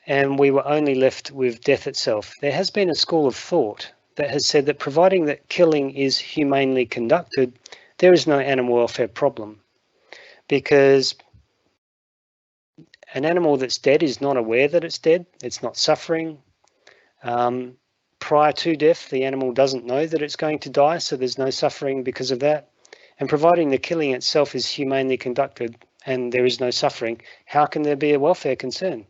Speaker 3: and we were only left with death itself. There has been a school of thought that has said that providing that killing is humanely conducted, there is no animal welfare problem, because an animal that's dead is not aware that it's dead, it's not suffering. Prior to death, the animal doesn't know that it's going to die, so there's no suffering because of that. And providing the killing itself is humanely conducted and there is no suffering, how can there be a welfare concern?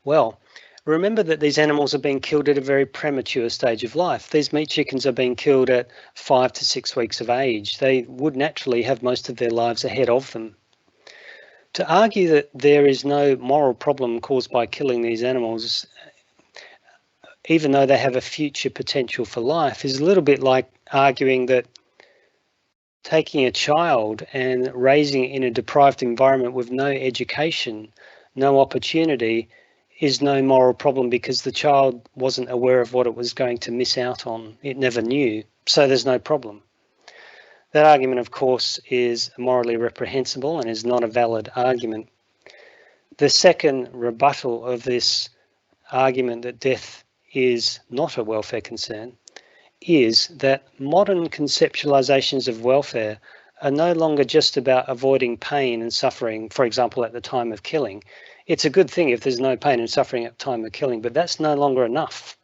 Speaker 3: Well, remember that these animals are being killed at a very premature stage of life. These meat chickens are being killed at 5 to 6 weeks of age. They would naturally have most of their lives ahead of them. To argue that there is no moral problem caused by killing these animals, even though they have a future potential for life, is a little bit like arguing that taking a child and raising it in a deprived environment with no education, no opportunity, is no moral problem because the child wasn't aware of what it was going to miss out on. It never knew, so there's no problem. That argument, of course, is morally reprehensible and is not a valid argument. The second rebuttal of this argument that death is not a welfare concern is that modern conceptualizations of welfare are no longer just about avoiding pain and suffering, for example, at the time of killing. It's a good thing if there's no pain and suffering at the time of killing, but that's no longer enough.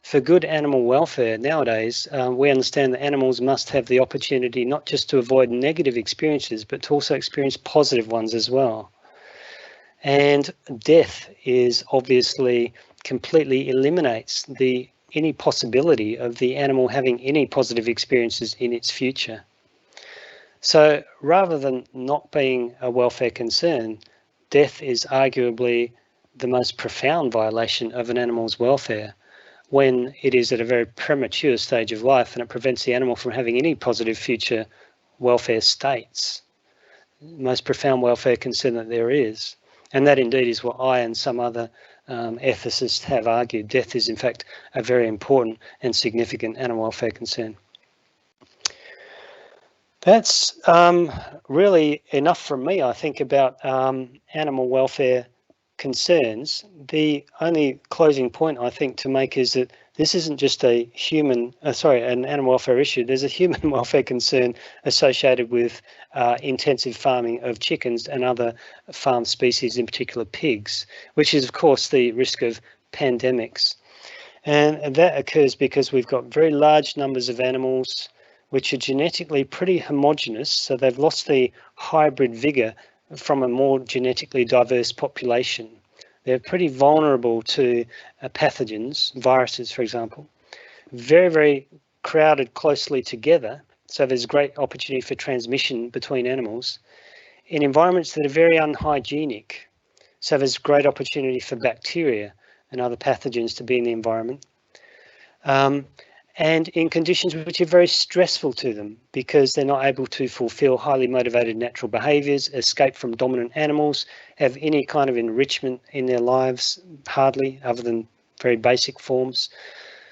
Speaker 3: For good animal welfare nowadays, we understand that animals must have the opportunity not just to avoid negative experiences, but to also experience positive ones as well. And death is obviously completely eliminates any possibility of the animal having any positive experiences in its future. So rather than not being a welfare concern, death is arguably the most profound violation of an animal's welfare when it is at a very premature stage of life and it prevents the animal from having any positive future welfare states. Most profound welfare concern that there is. And that indeed is what I and some other ethicists have argued. Death is in fact a very important and significant animal welfare concern. That's really enough from me, I think, about animal welfare concerns. The only closing point I think to make is that this isn't just a an animal welfare issue. There's a human welfare concern associated with intensive farming of chickens and other farm species, in particular pigs, which is of course the risk of pandemics. And that occurs because we've got very large numbers of animals which are genetically pretty homogeneous, so they've lost the hybrid vigor from a more genetically diverse population. They're pretty vulnerable to pathogens, viruses, for example. Very, very crowded closely together, so there's great opportunity for transmission between animals in environments that are very unhygienic. So there's great opportunity for bacteria and other pathogens to be in the environment. And in conditions which are very stressful to them because they're not able to fulfill highly motivated natural behaviours, escape from dominant animals, have any kind of enrichment in their lives, hardly, other than very basic forms.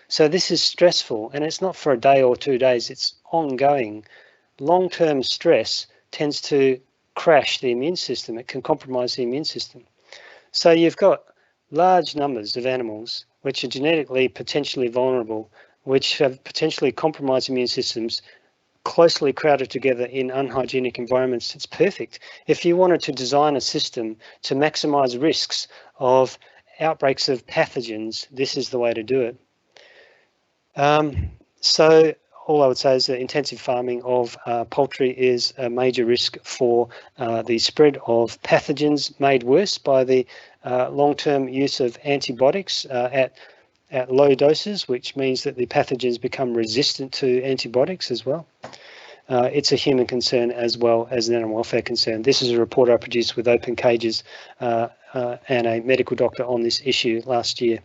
Speaker 3: So this is stressful, and it's not for a day or 2 days, it's ongoing. Long-term stress tends to crash the immune system. It can compromise the immune system. So you've got large numbers of animals which are genetically potentially vulnerable, which have potentially compromised immune systems, closely crowded together in unhygienic environments. It's perfect. If you wanted to design a system to maximize risks of outbreaks of pathogens, this is the way to do it. So all I would say is that intensive farming of poultry is a major risk for the spread of pathogens made worse by the long-term use of antibiotics at low doses, which means that the pathogens become resistant to antibiotics as well. It's a human concern as well as an animal welfare concern. This is a report I produced with Open Cages and a medical doctor on this issue last year.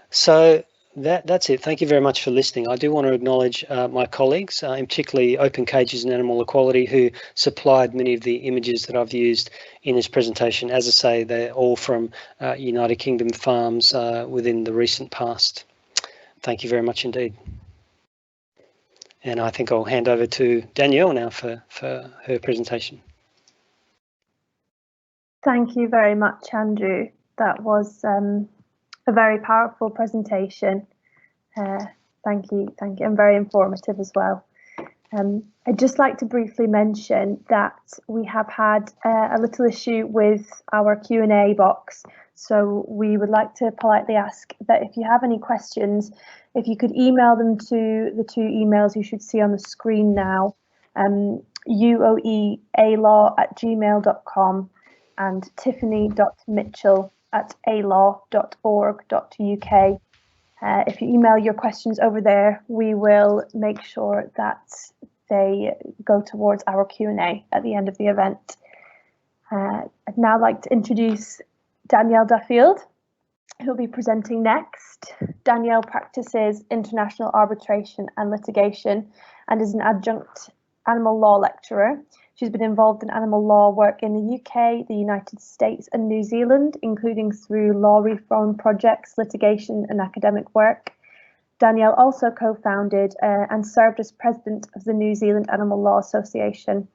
Speaker 3: So that's it. Thank you very much for listening. I do want to acknowledge my colleagues, in particularly Open Cages and Animal Equality, who supplied many of the images that I've used in this presentation. As I say, they're all from United Kingdom farms within the recent past. Thank you very much indeed. And I think I'll hand over to Danielle now for her presentation.
Speaker 2: Thank you very much, Andrew. That was a very powerful presentation. Thank you, and very informative as well. I'd just like to briefly mention that we have had a little issue with our Q&A box, so we would like to politely ask that if you have any questions, if you could email them to the 2 emails you should see on the screen now, uoealaw@gmail.com and tiffany.mitchell@alaw.org.uk. If you email your questions over there, we will make sure that they go towards our Q&A at the end of the event. I'd now like to introduce Danielle Duffield, who will be presenting next. Danielle practices international arbitration and litigation and is an adjunct animal law lecturer. She's been involved in animal law work in the UK, the United States and New Zealand, including through law reform projects, litigation and academic work. Danielle also co-founded and served as president of the New Zealand Animal Law Association,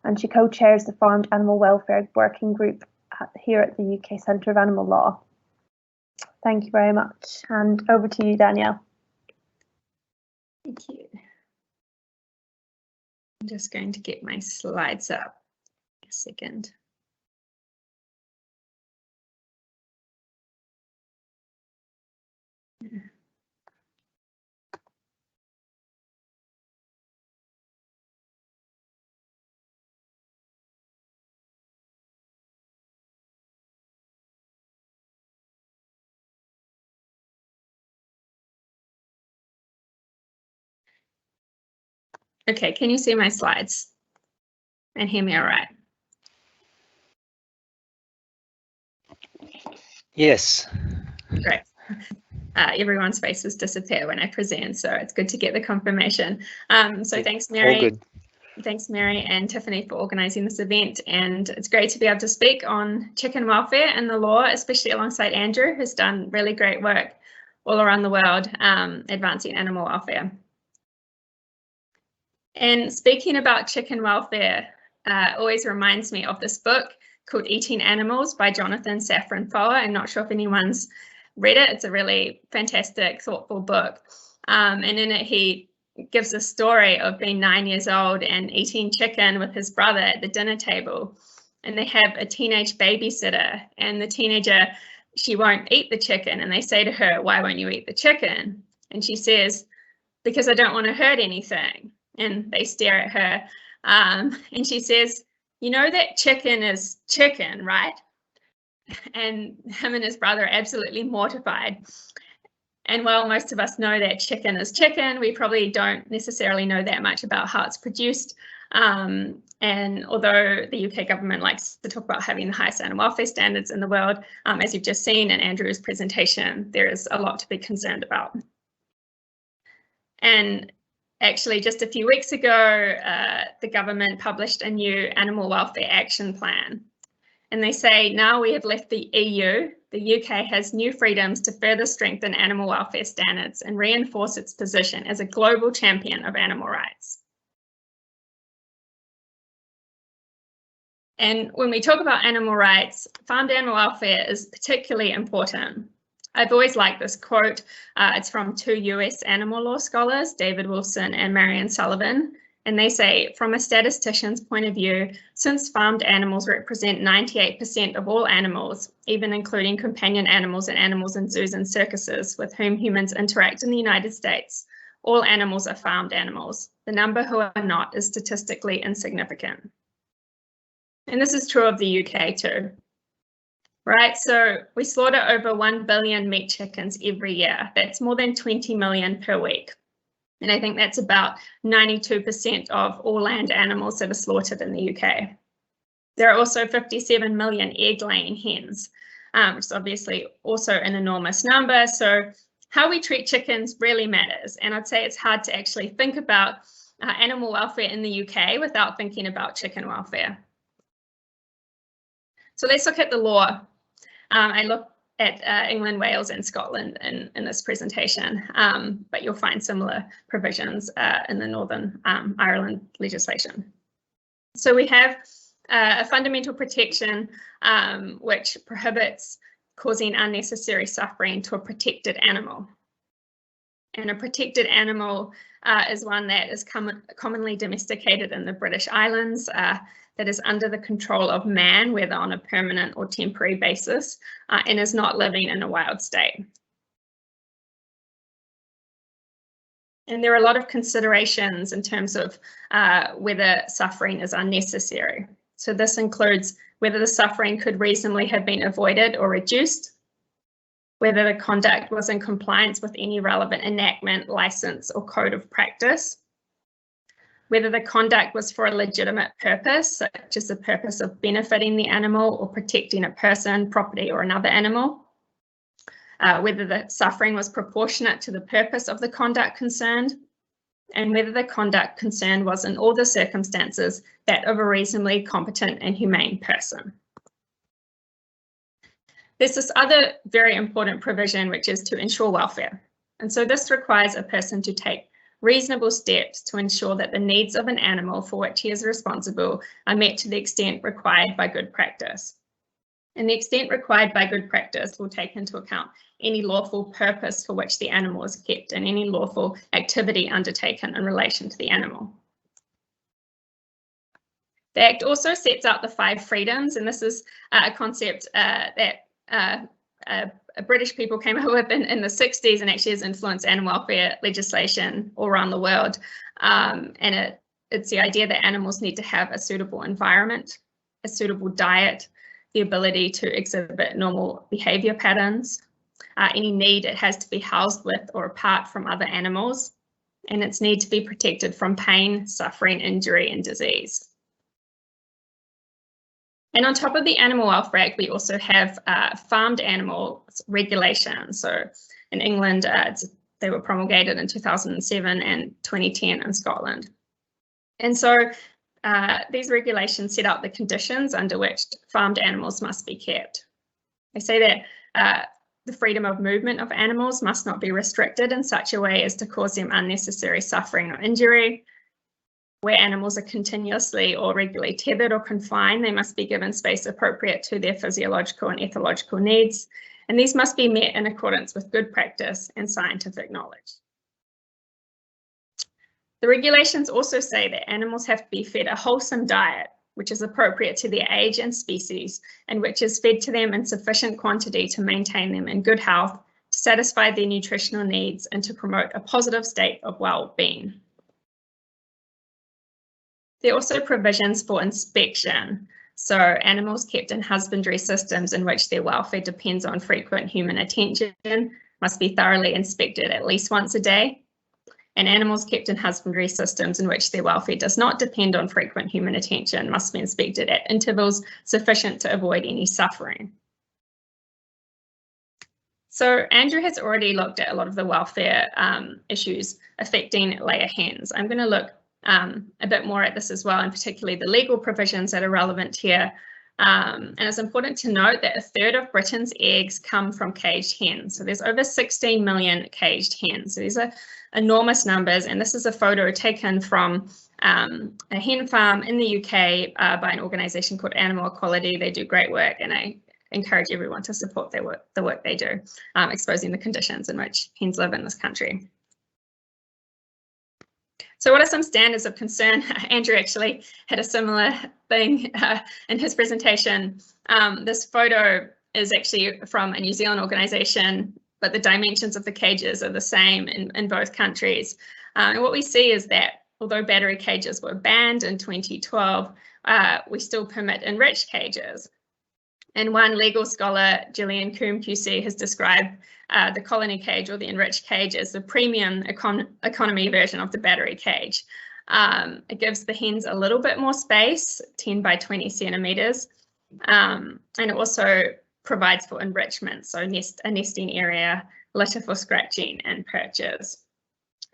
Speaker 2: and she co-chairs the Farmed Animal Welfare Working Group here at the UK Centre of Animal Law. Thank you very much, and over to you, Danielle.
Speaker 4: Thank you. I'm just going to get my slides up. A second. Okay, can you see my slides and hear me all right?
Speaker 3: Yes.
Speaker 4: Great. Everyone's faces disappear when I present, so it's good to get the confirmation. So thanks, Mary.
Speaker 3: All good.
Speaker 4: Thanks, Mary and Tiffany, for organising this event, and it's great to be able to speak on chicken welfare and the law, especially alongside Andrew, who's done really great work all around the world advancing animal welfare. And speaking about chicken welfare always reminds me of this book called Eating Animals by Jonathan Safran Foer. I'm not sure if anyone's read it. It's a really fantastic, thoughtful book. And in it, he gives a story of being 9 years old and eating chicken with his brother at the dinner table. And they have a teenage babysitter, and the teenager, she won't eat the chicken. And they say to her, "Why won't you eat the chicken?" And she says, "Because I don't want to hurt anything." And they stare at her, and she says, "You know that chicken is chicken, right?" And him and his brother are absolutely mortified. And while most of us know that chicken is chicken, we probably don't necessarily know that much about how it's produced. And although the UK government likes to talk about having the highest animal welfare standards in the world, as you've just seen in Andrew's presentation, there is a lot to be concerned about. And actually, just a few weeks ago, the government published a new animal welfare action plan. And they say, now we have left the EU, the UK has new freedoms to further strengthen animal welfare standards and reinforce its position as a global champion of animal rights. And when we talk about animal rights, farmed animal welfare is particularly important. I've always liked this quote. It's from two US animal law scholars, David Wilson and Marion Sullivan. And they say, from a statistician's point of view, since farmed animals represent 98% of all animals, even including companion animals and animals in zoos and circuses with whom humans interact in the United States, all animals are farmed animals. The number who are not is statistically insignificant. And this is true of the UK too. Right, so we slaughter over 1 billion meat chickens every year. That's more than 20 million per week. And I think that's about 92% of all land animals that are slaughtered in the UK. There are also 57 million egg-laying hens, which is obviously also an enormous number. So how we treat chickens really matters. And I'd say it's hard to actually think about animal welfare in the UK without thinking about chicken welfare. So let's look at the law. I looked at England, Wales and Scotland in this presentation, but you'll find similar provisions in the Northern Ireland legislation. So we have a fundamental protection which prohibits causing unnecessary suffering to a protected animal. And a protected animal is one that is commonly domesticated in the British Islands, that is under the control of man, whether on a permanent or temporary basis, and is not living in a wild state. And there are a lot of considerations in terms of whether suffering is unnecessary. So this includes whether the suffering could reasonably have been avoided or reduced, whether the conduct was in compliance with any relevant enactment, license, or code of practice, whether the conduct was for a legitimate purpose, such as the purpose of benefiting the animal or protecting a person, property, or another animal, whether the suffering was proportionate to the purpose of the conduct concerned, and whether the conduct concerned was in all the circumstances that of a reasonably competent and humane person. There's this other very important provision, which is to ensure welfare. And so this requires a person to take reasonable steps to ensure that the needs of an animal for which he is responsible are met to the extent required by good practice. And the extent required by good practice will take into account any lawful purpose for which the animal is kept and any lawful activity undertaken in relation to the animal. The Act also sets out the 5 freedoms, and this is a concept that British people came up with in the 60s and actually has influenced animal welfare legislation all around the world. And it's the idea that animals need to have a suitable environment, a suitable diet, the ability to exhibit normal behaviour patterns, any need it has to be housed with or apart from other animals, and its need to be protected from pain, suffering, injury, and disease. And on top of the Animal Welfare Act, we also have farmed animals regulations. So in England, they were promulgated in 2007 and 2010 in Scotland. And so these regulations set out the conditions under which farmed animals must be kept. They say that the freedom of movement of animals must not be restricted in such a way as to cause them unnecessary suffering or injury. Where animals are continuously or regularly tethered or confined, they must be given space appropriate to their physiological and ethological needs, and these must be met in accordance with good practice and scientific knowledge. The regulations also say that animals have to be fed a wholesome diet, which is appropriate to their age and species, and which is fed to them in sufficient quantity to maintain them in good health, to satisfy their nutritional needs, and to promote a positive state of well-being. There are also provisions for inspection. So animals kept in husbandry systems in which their welfare depends on frequent human attention must be thoroughly inspected at least once a day. And animals kept in husbandry systems in which their welfare does not depend on frequent human attention must be inspected at intervals sufficient to avoid any suffering. So Andrew has already looked at a lot of the welfare issues affecting layer hens. I'm going to look a bit more at this as well, and particularly the legal provisions that are relevant here. And it's important to note that 1/3 of Britain's eggs come from caged hens. So there's over 16 million caged hens. So these are enormous numbers, and this is a photo taken from a hen farm in the UK by an organisation called Animal Equality. They do great work, and I encourage everyone to support the work they do, exposing the conditions in which hens live in this country. So what are some standards of concern? Andrew actually had a similar thing in his presentation. This photo is actually from a New Zealand organisation, but the dimensions of the cages are the same in both countries. And what we see is that although battery cages were banned in 2012, we still permit enriched cages. And one legal scholar, Gillian Coombe QC, has described the colony cage or the enriched cage as the premium economy version of the battery cage. It gives the hens a little bit more space, 10 by 20 centimetres, and it also provides for enrichment, so a nesting area, litter for scratching and perches.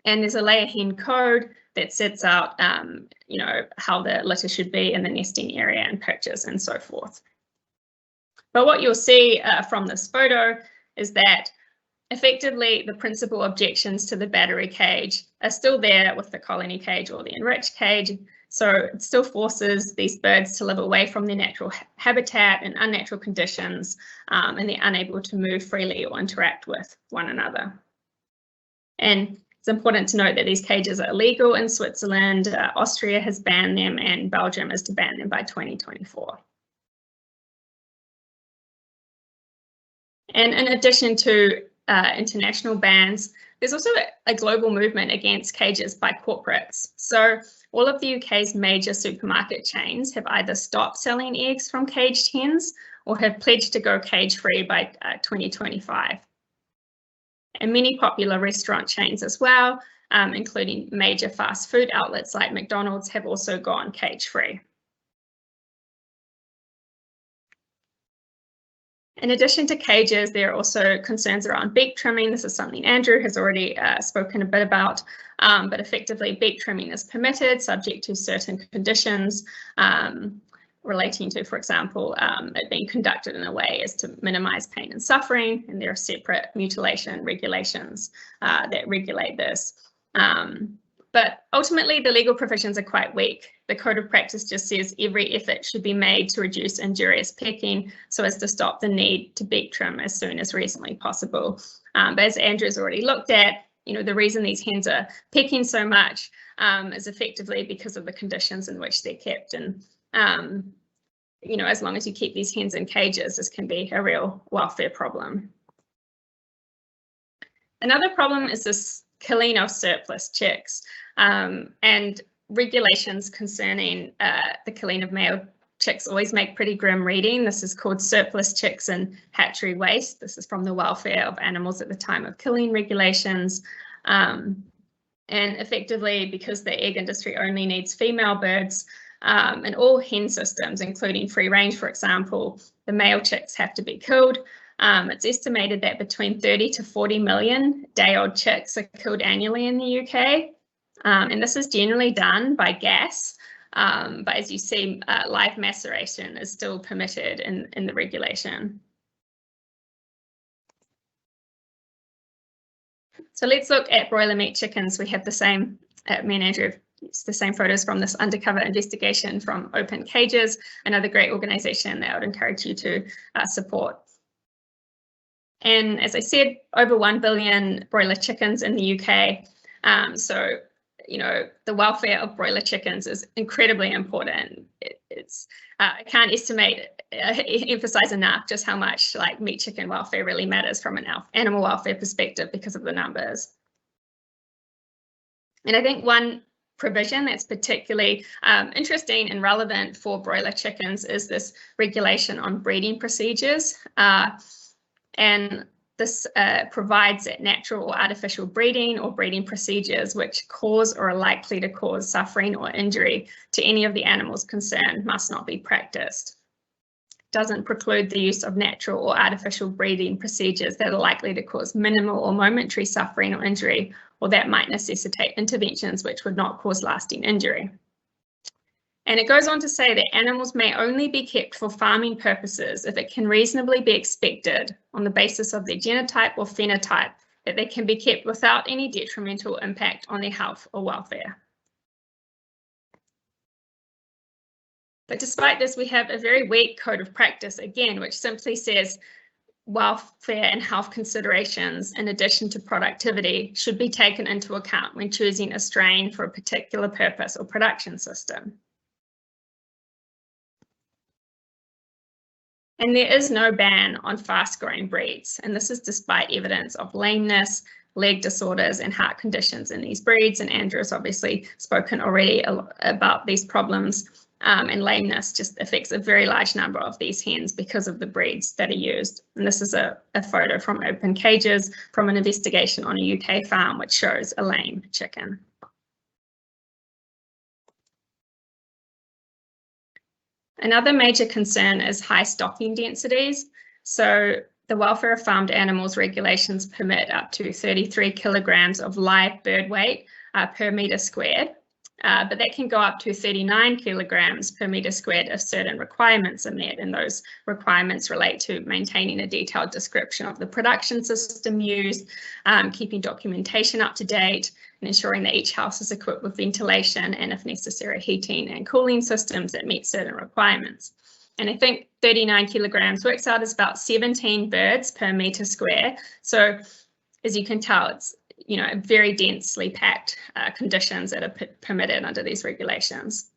Speaker 4: And there's a layer hen code that sets out, how the litter should be in the nesting area and perches and so forth. But what you'll see from this photo is that effectively the principal objections to the battery cage are still there with the colony cage or the enriched cage. So it still forces these birds to live away from their natural habitat in unnatural conditions, and they're unable to move freely or interact with one another. And it's important to note that these cages are illegal in Switzerland, Austria has banned them, and Belgium is to ban them by 2024. And in addition to international bans, there's also a global movement against cages by corporates. So all of the UK's major supermarket chains have either stopped selling eggs from caged hens or have pledged to go cage-free by 2025. and many popular restaurant chains as well, including major fast food outlets like McDonald's, have also gone cage-free. In addition to cages, there are also concerns around beak trimming. This is something Andrew has already spoken a bit about, but effectively beak trimming is permitted subject to certain conditions relating to, for example, it being conducted in a way as to minimize pain and suffering, and there are separate mutilation regulations that regulate this. But ultimately, the legal provisions are quite weak. The Code of Practice just says every effort should be made to reduce injurious pecking so as to stop the need to beak trim as soon as reasonably possible. But as Andrew's already looked at, the reason these hens are pecking so much is effectively because of the conditions in which they're kept. And, as long as you keep these hens in cages, this can be a real welfare problem. Another problem is this killing of surplus chicks, and regulations concerning the killing of male chicks always make pretty grim reading. This is called surplus chicks and hatchery waste. This is from the welfare of animals at the time of killing regulations. And effectively, because the egg industry only needs female birds, in all hen systems, including free range, for example, the male chicks have to be killed. It's estimated that between 30 to 40 million day-old chicks are killed annually in the UK. And this is generally done by gas. But as you see, live maceration is still permitted in the regulation. So let's look at broiler meat chickens. We have the same, me and Andrew, it's the same photos from this undercover investigation from Open Cages, another great organisation that I would encourage you to support. And as I said, over 1 billion broiler chickens in the UK. So, the welfare of broiler chickens is incredibly important. I can't emphasize enough just how much meat chicken welfare really matters from an animal welfare perspective because of the numbers. And I think one provision that's particularly interesting and relevant for broiler chickens is this regulation on breeding procedures. And this provides that natural or artificial breeding or breeding procedures which cause or are likely to cause suffering or injury to any of the animals concerned must not be practiced. It doesn't preclude the use of natural or artificial breeding procedures that are likely to cause minimal or momentary suffering or injury, or that might necessitate interventions which would not cause lasting injury. And it goes on to say that animals may only be kept for farming purposes if it can reasonably be expected on the basis of their genotype or phenotype that they can be kept without any detrimental impact on their health or welfare. But despite this, we have a very weak code of practice, again, which simply says welfare and health considerations, in addition to productivity, should be taken into account when choosing a strain for a particular purpose or production system. And there is no ban on fast-growing breeds, and this is despite evidence of lameness, leg disorders, and heart conditions in these breeds. And Andrew has obviously spoken already about these problems, and lameness just affects a very large number of these hens because of the breeds that are used. And this is a photo from Open Cages from an investigation on a UK farm which shows a lame chicken. Another major concern is high stocking densities. So the welfare of farmed animals regulations permit up to 33 kilograms of live bird weight per metre squared, but that can go up to 39 kilograms per metre squared if certain requirements are met, and those requirements relate to maintaining a detailed description of the production system used, keeping documentation up to date, and ensuring that each house is equipped with ventilation and, if necessary, heating and cooling systems that meet certain requirements. And I think 39 kilograms works out as about 17 birds per metre square. So as you can tell, it's very densely packed conditions that are permitted under these regulations.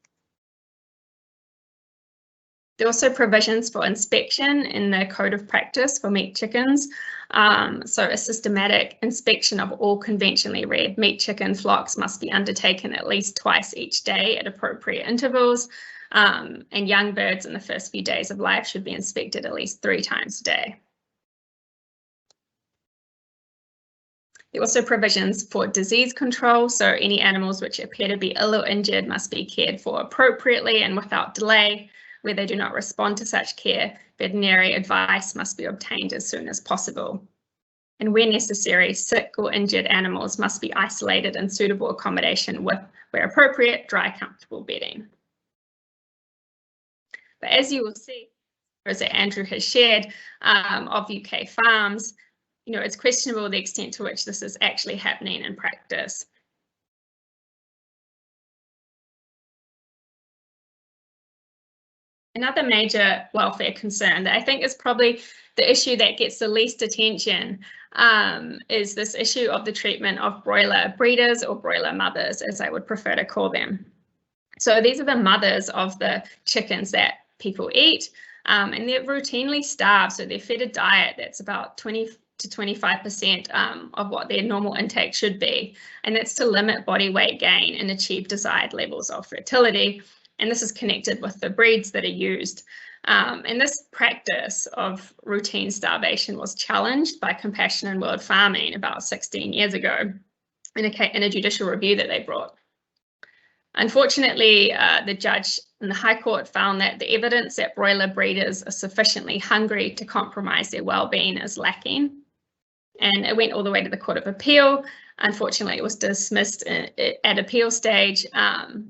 Speaker 4: There are also provisions for inspection in the Code of Practice for meat chickens. So a systematic inspection of all conventionally reared meat chicken flocks must be undertaken at least twice each day at appropriate intervals. And young birds in the first few days of life should be inspected at least 3 times a day. There are also provisions for disease control, so any animals which appear to be ill or injured must be cared for appropriately and without delay. Where they do not respond to such care, veterinary advice must be obtained as soon as possible. And where necessary, sick or injured animals must be isolated in suitable accommodation with, where appropriate, dry, comfortable bedding. But as you will see, as Andrew has shared, of UK farms, it's questionable the extent to which this is actually happening in practice. Another major welfare concern that I think is probably the issue that gets the least attention is this issue of the treatment of broiler breeders, or broiler mothers, as I would prefer to call them. So these are the mothers of the chickens that people eat, and they're routinely starved, so they're fed a diet that's about 20 to 25% of what their normal intake should be, and that's to limit body weight gain and achieve desired levels of fertility. And this is connected with the breeds that are used. And this practice of routine starvation was challenged by Compassion in World Farming about 16 years ago in a judicial review that they brought. Unfortunately, the judge in the High Court found that the evidence that broiler breeders are sufficiently hungry to compromise their well-being is lacking. And it went all the way to the Court of Appeal. Unfortunately, it was dismissed at appeal stage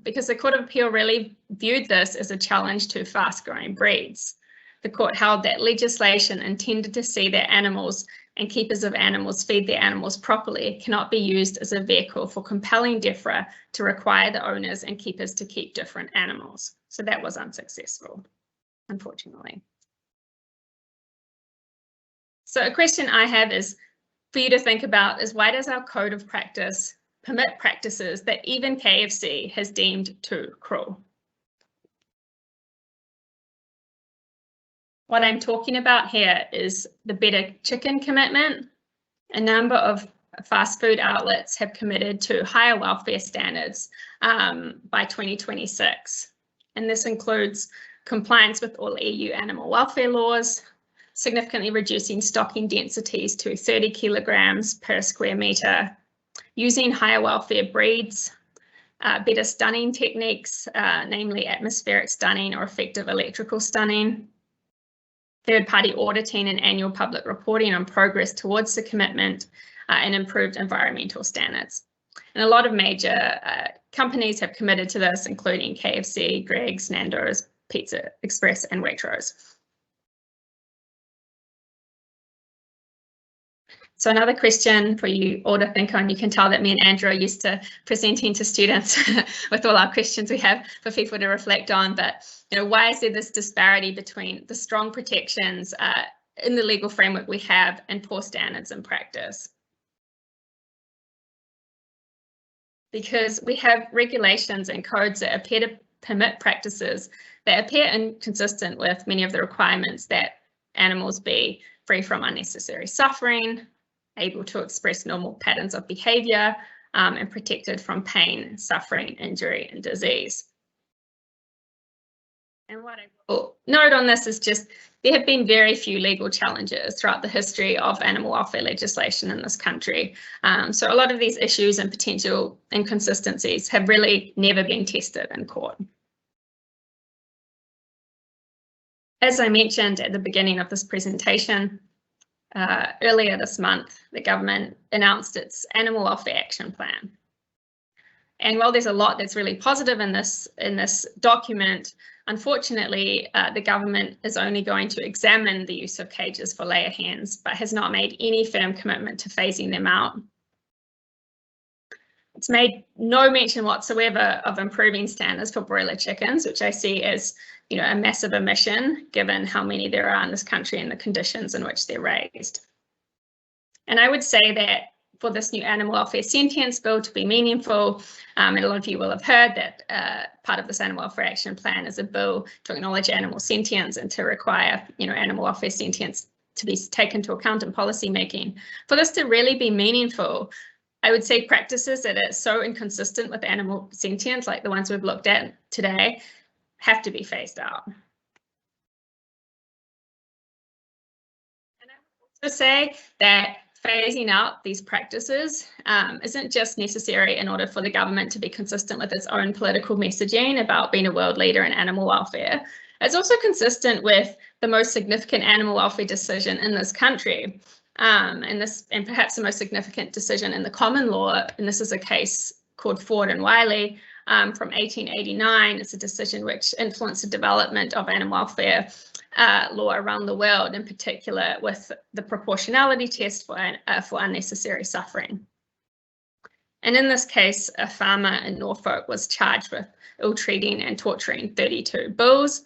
Speaker 4: because the Court of Appeal really viewed this as a challenge to fast-growing breeds. The court held that legislation intended to see that animals and keepers of animals feed their animals properly cannot be used as a vehicle for compelling DEFRA to require the owners and keepers to keep different animals. So that was unsuccessful, unfortunately. So a question I have is for you to think about is, why does our code of practice permit practices that even KFC has deemed too cruel? What I'm talking about here is the Better Chicken commitment. A number of fast food outlets have committed to higher welfare standards by 2026. And this includes compliance with all EU animal welfare laws, significantly reducing stocking densities to 30 kilograms per square metre, using higher welfare breeds, better stunning techniques, namely atmospheric stunning or effective electrical stunning, third-party auditing and annual public reporting on progress towards the commitment, and improved environmental standards. And a lot of major companies have committed to this, including KFC, Greggs, Nando's, Pizza Express, and Waitrose. So another question for you all to think on. You can tell that me and Andrew are used to presenting to students with all our questions we have for people to reflect on. But why is there this disparity between the strong protections in the legal framework we have and poor standards in practice? Because we have regulations and codes that appear to permit practices that appear inconsistent with many of the requirements that animals be free from unnecessary suffering, able to express normal patterns of behaviour, and protected from pain, suffering, injury, and disease. And what I will note on this is just there have been very few legal challenges throughout the history of animal welfare legislation in this country. So a lot of these issues and potential inconsistencies have really never been tested in court. As I mentioned at the beginning of this presentation, earlier this month, the government announced its Animal Welfare Action Plan. And while there's a lot that's really positive in this document, unfortunately, the government is only going to examine the use of cages for layer hens, but has not made any firm commitment to phasing them out. It's made no mention whatsoever of improving standards for broiler chickens, which I see as a massive omission, given how many there are in this country and the conditions in which they're raised. And I would say that for this new animal welfare sentience bill to be meaningful, and a lot of you will have heard that part of this animal welfare action plan is a bill to acknowledge animal sentience and to require, animal welfare sentience to be taken into account in policy making. For this to really be meaningful, I would say practices that are so inconsistent with animal sentience, like the ones we've looked at today, have to be phased out. And I would also say that phasing out these practices isn't just necessary in order for the government to be consistent with its own political messaging about being a world leader in animal welfare. It's also consistent with the most significant animal welfare decision in this country, and perhaps the most significant decision in the common law. And this is a case called Ford and Wiley from 1889. It's a decision which influenced the development of animal welfare law around the world, in particular with the proportionality test for unnecessary suffering. And in this case, a farmer in Norfolk was charged with ill-treating and torturing 32 bulls.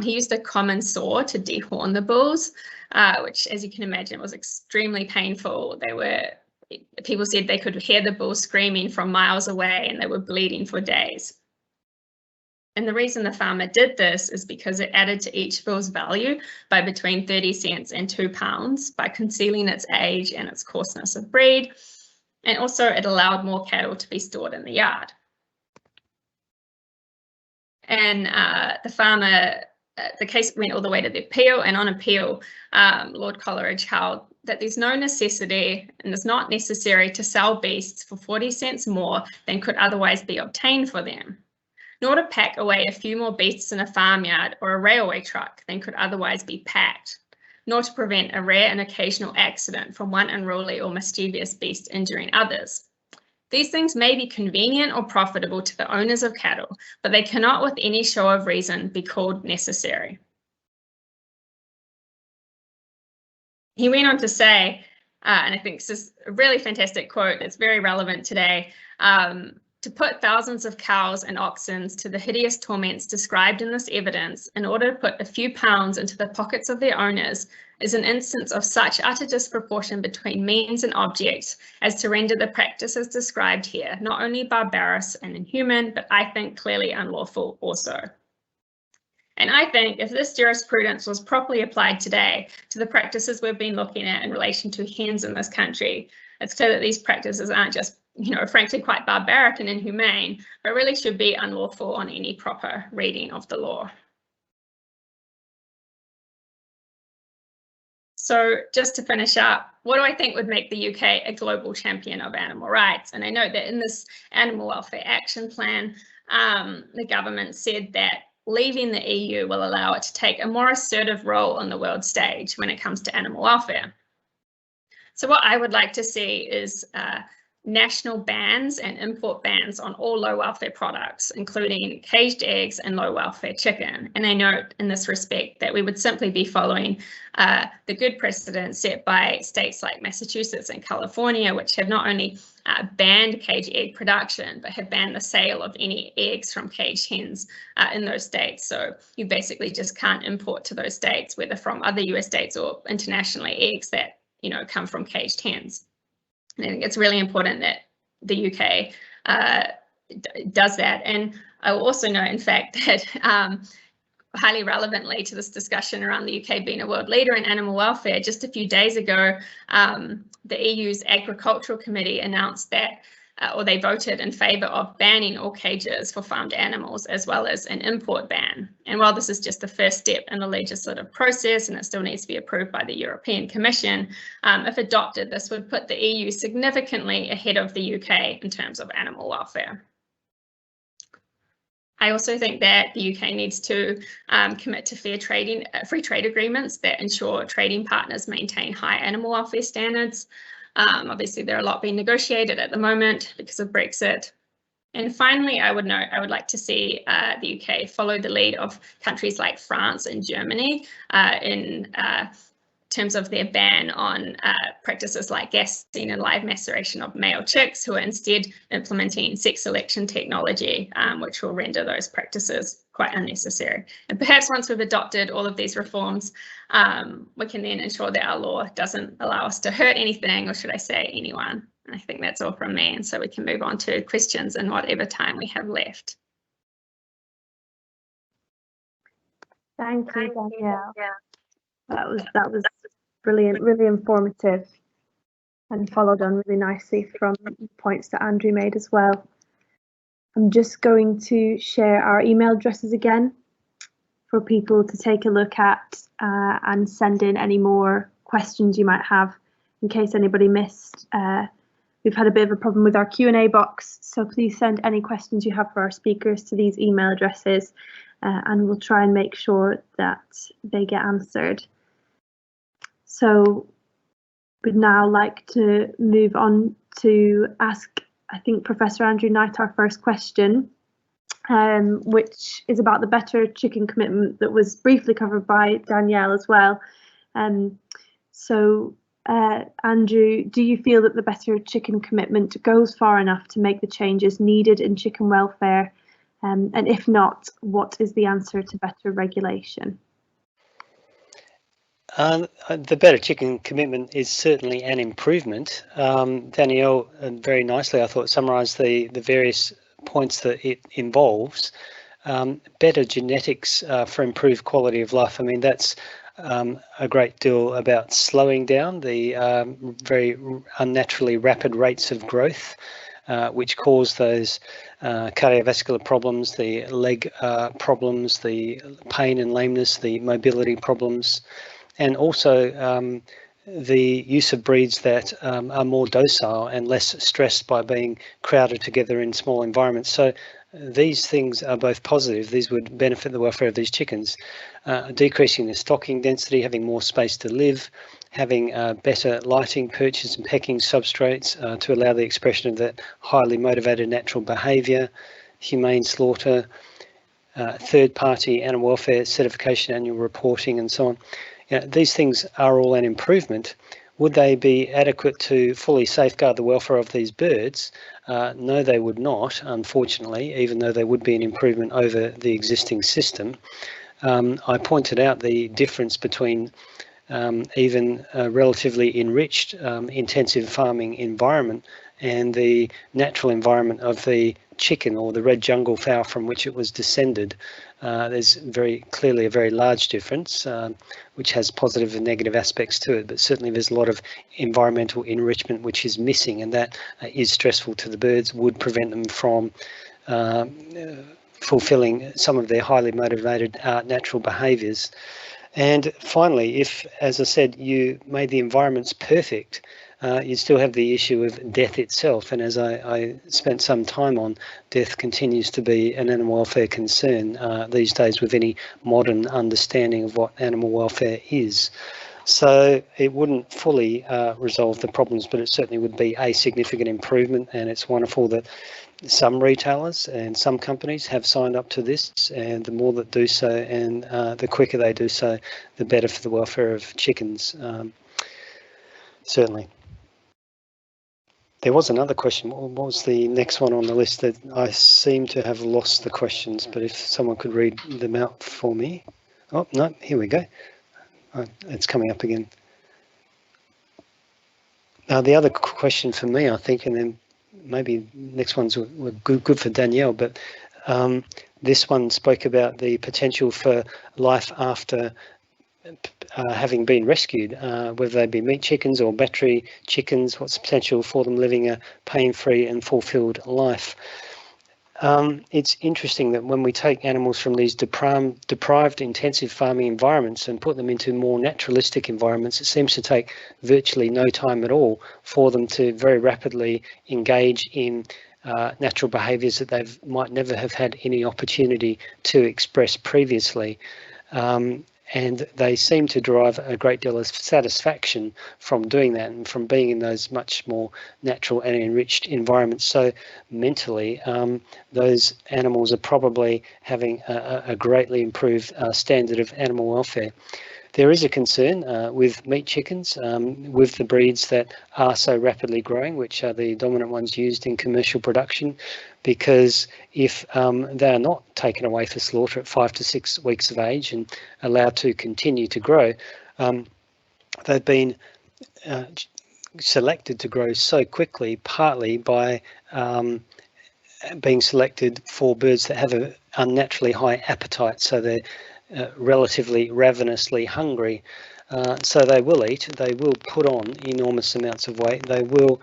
Speaker 4: He used a common saw to dehorn the bulls, which, as you can imagine, was extremely painful. People said they could hear the bulls screaming from miles away, and they were bleeding for days. And the reason the farmer did this is because it added to each bull's value by between 30 cents and £2 by concealing its age and its coarseness of breed. And also it allowed more cattle to be stored in the yard. And the case went all the way to the appeal, and on appeal, Lord Coleridge held that there's no necessity and it's not necessary to sell beasts for 40 cents more than could otherwise be obtained for them, nor to pack away a few more beasts in a farmyard or a railway truck than could otherwise be packed, nor to prevent a rare and occasional accident from one unruly or mischievous beast injuring others. These things may be convenient or profitable to the owners of cattle, but they cannot with any show of reason be called necessary. He went on to say, and I think this is a really fantastic quote, it's very relevant today, to put thousands of cows and oxen to the hideous torments described in this evidence in order to put a few pounds into the pockets of their owners is an instance of such utter disproportion between means and objects as to render the practices described here not only barbarous and inhuman, but I think clearly unlawful also. And I think if this jurisprudence was properly applied today to the practices we've been looking at in relation to hens in this country, it's clear that these practices aren't just, frankly quite barbaric and inhumane, but really should be unlawful on any proper reading of the law. So just to finish up, what do I think would make the UK a global champion of animal rights? And I know that in this Animal Welfare Action Plan, the government said that leaving the EU will allow it to take a more assertive role on the world stage when it comes to animal welfare. So what I would like to see is national bans and import bans on all low welfare products, including caged eggs and low welfare chicken. And I note in this respect that we would simply be following the good precedent set by states like Massachusetts and California, which have not only banned caged egg production, but have banned the sale of any eggs from caged hens in those states. So you basically just can't import to those states, whether from other US states or internationally, eggs that come from caged hens. And I think it's really important that the UK does that. And I will also note, in fact, that highly relevantly to this discussion around the UK being a world leader in animal welfare, just a few days ago, the EU's Agricultural Committee announced that, or they voted in favour of banning all cages for farmed animals, as well as an import ban. And while this is just the first step in the legislative process and it still needs to be approved by the European Commission, if adopted, this would put the EU significantly ahead of the UK in terms of animal welfare. I also think that the UK needs to commit to free trade agreements that ensure trading partners maintain high animal welfare standards. Obviously, there are a lot being negotiated at the moment because of Brexit. And finally, I would like to see the UK follow the lead of countries like France and Germany in terms of their ban on practices like gassing and live maceration of male chicks, who are instead implementing sex selection technology, which will render those practices quite unnecessary. And perhaps once we've adopted all of these reforms, we can then ensure that our law doesn't allow us to hurt anything, or should I say anyone. And I think that's all from me, and so we can move on to questions in whatever time we have left.
Speaker 2: Thank you, Danielle. That was brilliant, really informative, and followed on really nicely from points that Andrew made as well. I'm just going to share our email addresses again for people to take a look at and send in any more questions you might have in case anybody missed, we've had a bit of a problem with our Q&A box, so please send any questions you have for our speakers to these email addresses, and we'll try and make sure that they get answered. So we'd now like to move on to ask, I think, Professor Andrew Knight our first question, which is about the better chicken commitment that was briefly covered by Danielle as well. Andrew, do you feel that the better chicken commitment goes far enough to make the changes needed in chicken welfare? And if not, what is the answer to better regulation?
Speaker 3: The better chicken commitment is certainly an improvement. Danielle very nicely, I thought, summarised the various points that it involves. Better genetics for improved quality of life. I mean, that's a great deal about slowing down the very unnaturally rapid rates of growth, which cause those cardiovascular problems, the leg problems, the pain and lameness, the mobility problems, and also the use of breeds that are more docile and less stressed by being crowded together in small environments. So these things are both positive. These would benefit the welfare of these chickens. Decreasing the stocking density, having more space to live, having better lighting, perches and pecking substrates to allow the expression of that highly motivated natural behaviour, humane slaughter, third-party animal welfare certification, annual reporting and so on. These things are all an improvement. Would they be adequate to fully safeguard the welfare of these birds? No, they would not, unfortunately, even though they would be an improvement over the existing system. I pointed out the difference between even a relatively enriched intensive farming environment and the natural environment of the chicken or the red jungle fowl from which it was descended. There's very clearly a very large difference, which has positive and negative aspects to it, but certainly there's a lot of environmental enrichment which is missing, and that is stressful to the birds, would prevent them from fulfilling some of their highly motivated natural behaviours. And finally, if, as I said, you made the environments perfect, you still have the issue of death itself. And as I spent some time on, death continues to be an animal welfare concern these days with any modern understanding of what animal welfare is. So it wouldn't fully resolve the problems, but it certainly would be a significant improvement. And it's wonderful that some retailers and some companies have signed up to this, and the more that do so and the quicker they do so, the better for the welfare of chickens, certainly. There was another question. What was the next one on the list? That I seem to have lost the questions, but if someone could read them out for me. Oh, no, here we go. It's coming up again. Now, the other question for me, I think, and then maybe next ones were good for Danielle, but this one spoke about the potential for life after having been rescued, whether they be meat chickens or battery chickens. What's the potential for them living a pain-free and fulfilled life? It's interesting that when we take animals from these deprived intensive farming environments and put them into more naturalistic environments, it seems to take virtually no time at all for them to very rapidly engage in natural behaviours that they might never have had any opportunity to express previously. And they seem to derive a great deal of satisfaction from doing that and from being in those much more natural and enriched environments. So mentally, those animals are probably having a greatly improved standard of animal welfare. There is a concern with meat chickens, with the breeds that are so rapidly growing, which are the dominant ones used in commercial production, because if they are not taken away for slaughter at 5 to 6 weeks of age and allowed to continue to grow, they've been selected to grow so quickly, partly by being selected for birds that have an unnaturally high appetite, so they're relatively ravenously hungry. So they will eat, they will put on enormous amounts of weight, they will,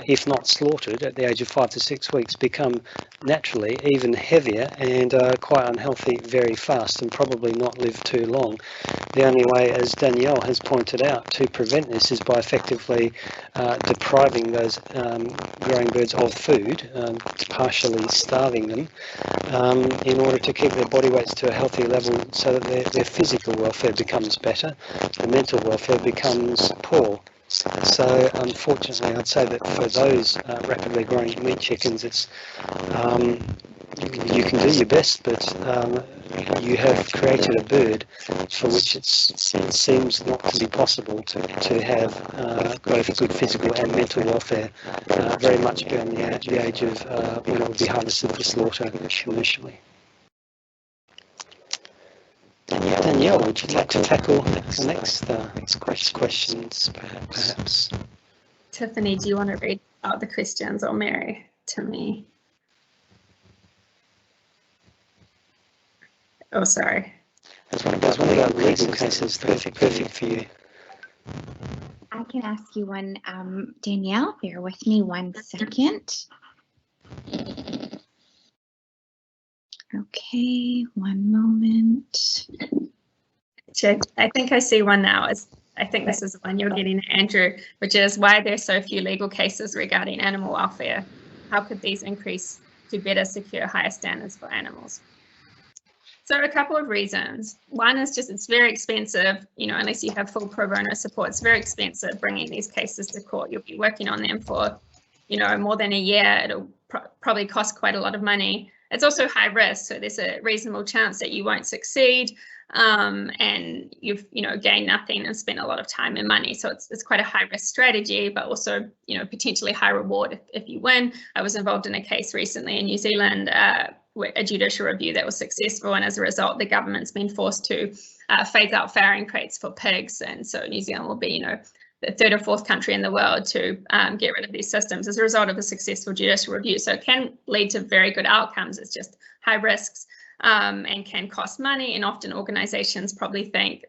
Speaker 3: if not slaughtered at the age of 5 to 6 weeks, become naturally even heavier and quite unhealthy very fast and probably not live too long. the only way, as Danielle has pointed out, to prevent this is by effectively depriving those growing birds of food, partially starving them, in order to keep their body weights to a healthy level so that their physical welfare becomes better, the mental welfare becomes poor. So unfortunately, I'd say that for those rapidly growing meat chickens, it's you can do your best, but you have created a bird for which it seems not to be possible to have both good physical and mental welfare very much beyond the age of when it would be harvested for slaughter initially. Danielle, would you like to tackle the next questions, perhaps?
Speaker 4: Tiffany, do you want to read out the questions, or Mary to me? Oh, sorry.
Speaker 3: There's one about legal cases perfect for you.
Speaker 1: I can ask you one, Danielle. Bear with me 1 second. Okay, 1 moment.
Speaker 4: I think I see one now. I think this is the one you're getting, Andrew, which is why there's so few legal cases regarding animal welfare. How could these increase to better secure higher standards for animals? So a couple of reasons. One is just it's very expensive, unless you have full pro bono support, it's very expensive bringing these cases to court. You'll be working on them for, more than a year. It'll probably cost quite a lot of money. It's also high risk, so there's a reasonable chance that you won't succeed, and you've gained nothing and spent a lot of time and money. So it's quite a high risk strategy, but also potentially high reward if you win. I was involved in a case recently in New Zealand, a judicial review that was successful, and as a result, the government's been forced to phase out farrowing crates for pigs, and so New Zealand will be the 3rd or 4th country in the world to get rid of these systems as a result of a successful judicial review. So it can lead to very good outcomes. It's just high risks and can cost money. And often organisations probably think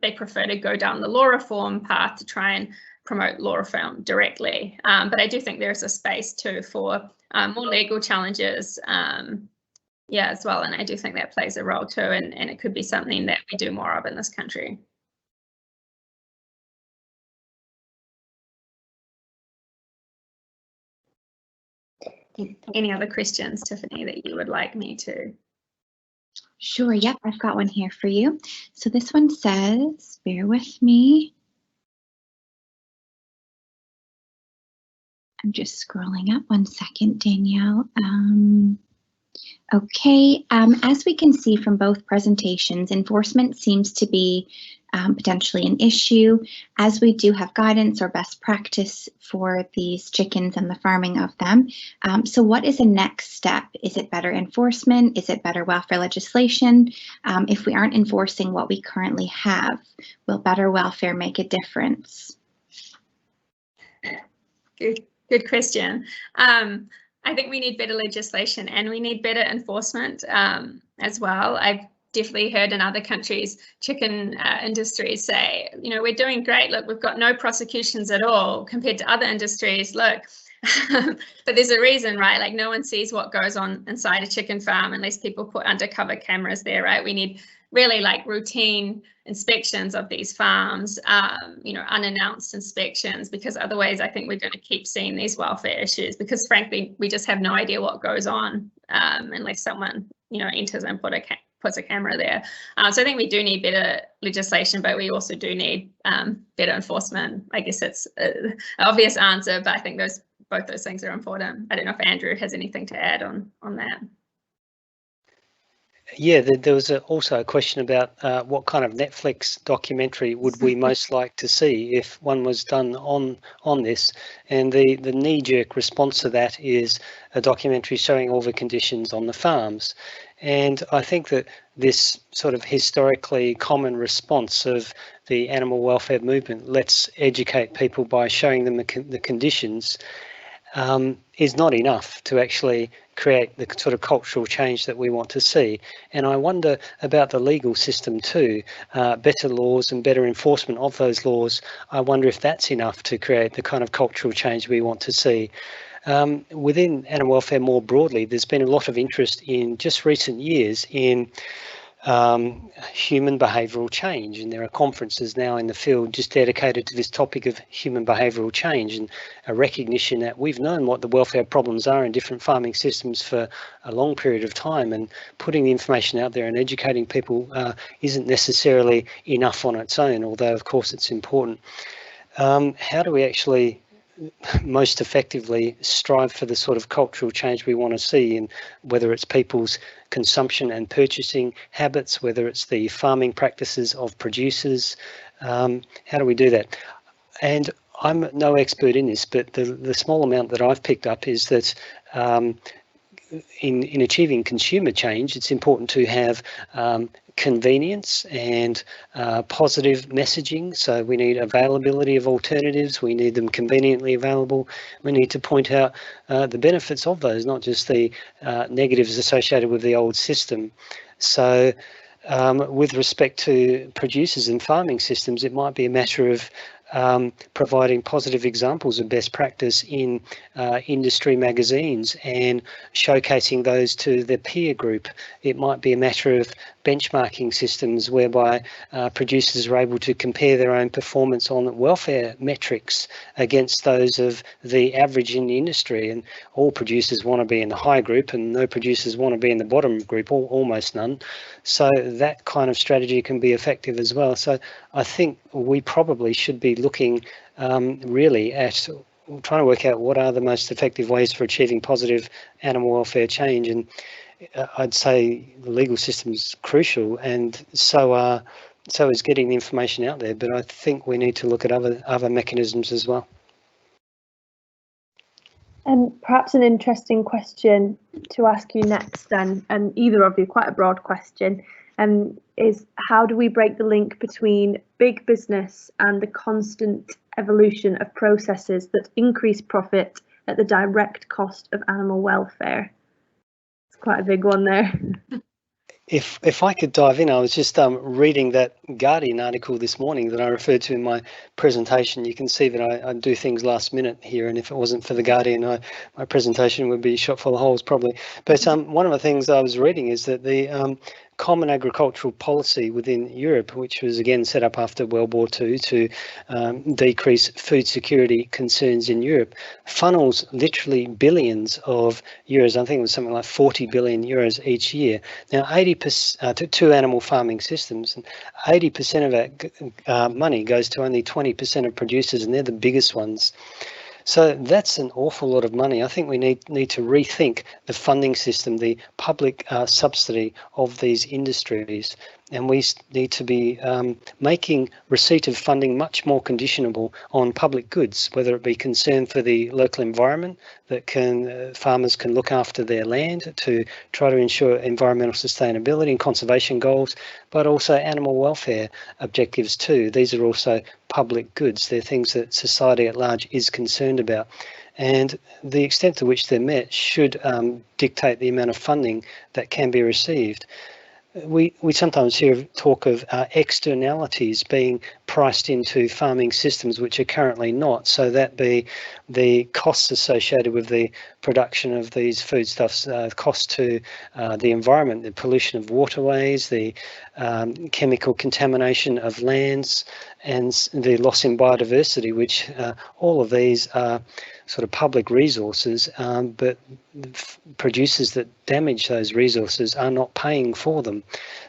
Speaker 4: they prefer to go down the law reform path to try and promote law reform directly. But I do think there's a space too for more legal challenges, as well. And I do think that plays a role too. And it could be something that we do more of in this country. Any other questions, Tiffany, that you would like me to?
Speaker 1: Sure, yep, I've got one here for you. So this one says, bear with me. I'm just scrolling up 1 second, Danielle. Okay, as we can see from both presentations, enforcement seems to be potentially an issue, as we do have guidance or best practice for these chickens and the farming of them. So what is the next step? Is it better enforcement? Is it better welfare legislation? If we aren't enforcing what we currently have, will better welfare make a difference?
Speaker 4: Good question. I think we need better legislation and we need better enforcement as well. I've definitely heard in other countries, chicken industries say, we're doing great. Look, we've got no prosecutions at all compared to other industries. Look, but there's a reason, right? Like no one sees what goes on inside a chicken farm unless people put undercover cameras there, right? We need really like routine inspections of these farms, unannounced inspections, because otherwise I think we're going to keep seeing these welfare issues because frankly, we just have no idea what goes on unless someone, enters and puts a camera there. So I think we do need better legislation, but we also do need better enforcement. I guess it's an obvious answer, but I think both those things are important. I don't know if Andrew has anything to add on that.
Speaker 3: Yeah, there was also a question about what kind of Netflix documentary would we most like to see if one was done on this, and the knee-jerk response to that is a documentary showing all the conditions on the farms. And I think that this sort of historically common response of the animal welfare movement, let's educate people by showing them the conditions, is not enough to actually create the sort of cultural change that we want to see. And I wonder about the legal system too, better laws and better enforcement of those laws. I wonder if that's enough to create the kind of cultural change we want to see. Within animal welfare more broadly, there's been a lot of interest in just recent years in human behavioural change, and there are conferences now in the field just dedicated to this topic of human behavioural change, and a recognition that we've known what the welfare problems are in different farming systems for a long period of time, and putting the information out there and educating people isn't necessarily enough on its own, although of course it's important. How do we actually most effectively strive for the sort of cultural change we want to see, and whether it's people's consumption and purchasing habits, whether it's the farming practices of producers? How do we do that? And I'm no expert in this, but the small amount that I've picked up is that in achieving consumer change, it's important to have convenience and positive messaging. So we need availability of alternatives. We need them conveniently available. We need to point out the benefits of those, not just the negatives associated with the old system. So with respect to producers and farming systems, it might be a matter of providing positive examples of best practice in industry magazines and showcasing those to the peer group. It might be a matter of benchmarking systems whereby producers are able to compare their own performance on welfare metrics against those of the average in the industry. And all producers want to be in the high group, and no producers want to be in the bottom group, or almost none. So that kind of strategy can be effective as well. So I think we probably should be looking really at trying to work out what are the most effective ways for achieving positive animal welfare change. And I'd say the legal system is crucial, and so is getting the information out there. But I think we need to look at other mechanisms as well.
Speaker 2: And perhaps an interesting question to ask you next, then, and either of you, quite a broad question, is how do we break the link between big business and the constant evolution of processes that increase profit at the direct cost of animal welfare? It's quite a big one there.
Speaker 3: If I could dive in, I was just reading that Guardian article this morning that I referred to in my presentation. You can see that I do things last minute here, and if it wasn't for the Guardian, my presentation would be shot full of holes probably. But one of the things I was reading is that the Common Agricultural Policy within Europe, which was again set up after World War II to decrease food security concerns in Europe, funnels literally billions of euros. I think it was something like 40 billion euros each year. Now, 80% to animal farming systems, and 80% of that money goes to only 20% of producers, and they're the biggest ones. So that's an awful lot of money. I think we need to rethink the funding system, the public subsidy of these industries, and we need to be making receipt of funding much more conditionable on public goods, whether it be concern for the local environment, that farmers can look after their land to try to ensure environmental sustainability and conservation goals, but also animal welfare objectives too. These are also public goods. They're things that society at large is concerned about. And the extent to which they're met should dictate the amount of funding that can be received. We sometimes hear talk of externalities being priced into farming systems which are currently not, so that be the costs associated with the production of these foodstuffs, cost to the environment, the pollution of waterways, the chemical contamination of lands, and the loss in biodiversity, which all of these are sort of public resources, but producers that damage those resources are not paying for them.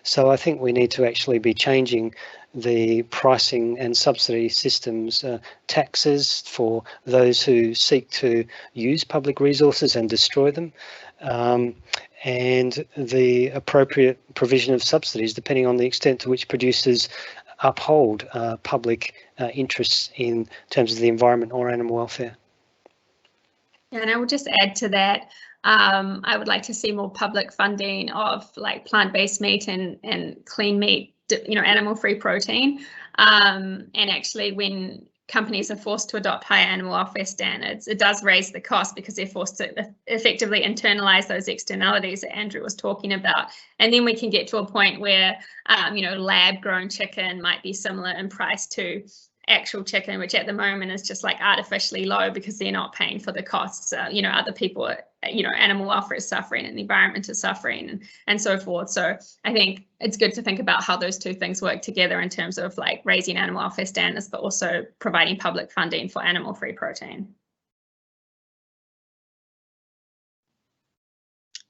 Speaker 3: So I think we need to actually be changing the pricing and subsidy systems, taxes for those who seek to use public resources and destroy them, and the appropriate provision of subsidies depending on the extent to which producers uphold public interests in terms of the environment or animal welfare.
Speaker 4: And I will just add to that, I would like to see more public funding of like plant-based meat and clean meat, animal-free protein. And actually, when companies are forced to adopt higher animal welfare standards, it does raise the cost because they're forced to effectively internalize those externalities that Andrew was talking about. And then we can get to a point where, lab-grown chicken might be similar in price to actual chicken, which at the moment is just like artificially low because they're not paying for the costs. You know, other people, animal welfare is suffering and the environment is suffering and so forth. So I think it's good to think about how those two things work together in terms of like raising animal welfare standards, but also providing public funding for animal-free protein.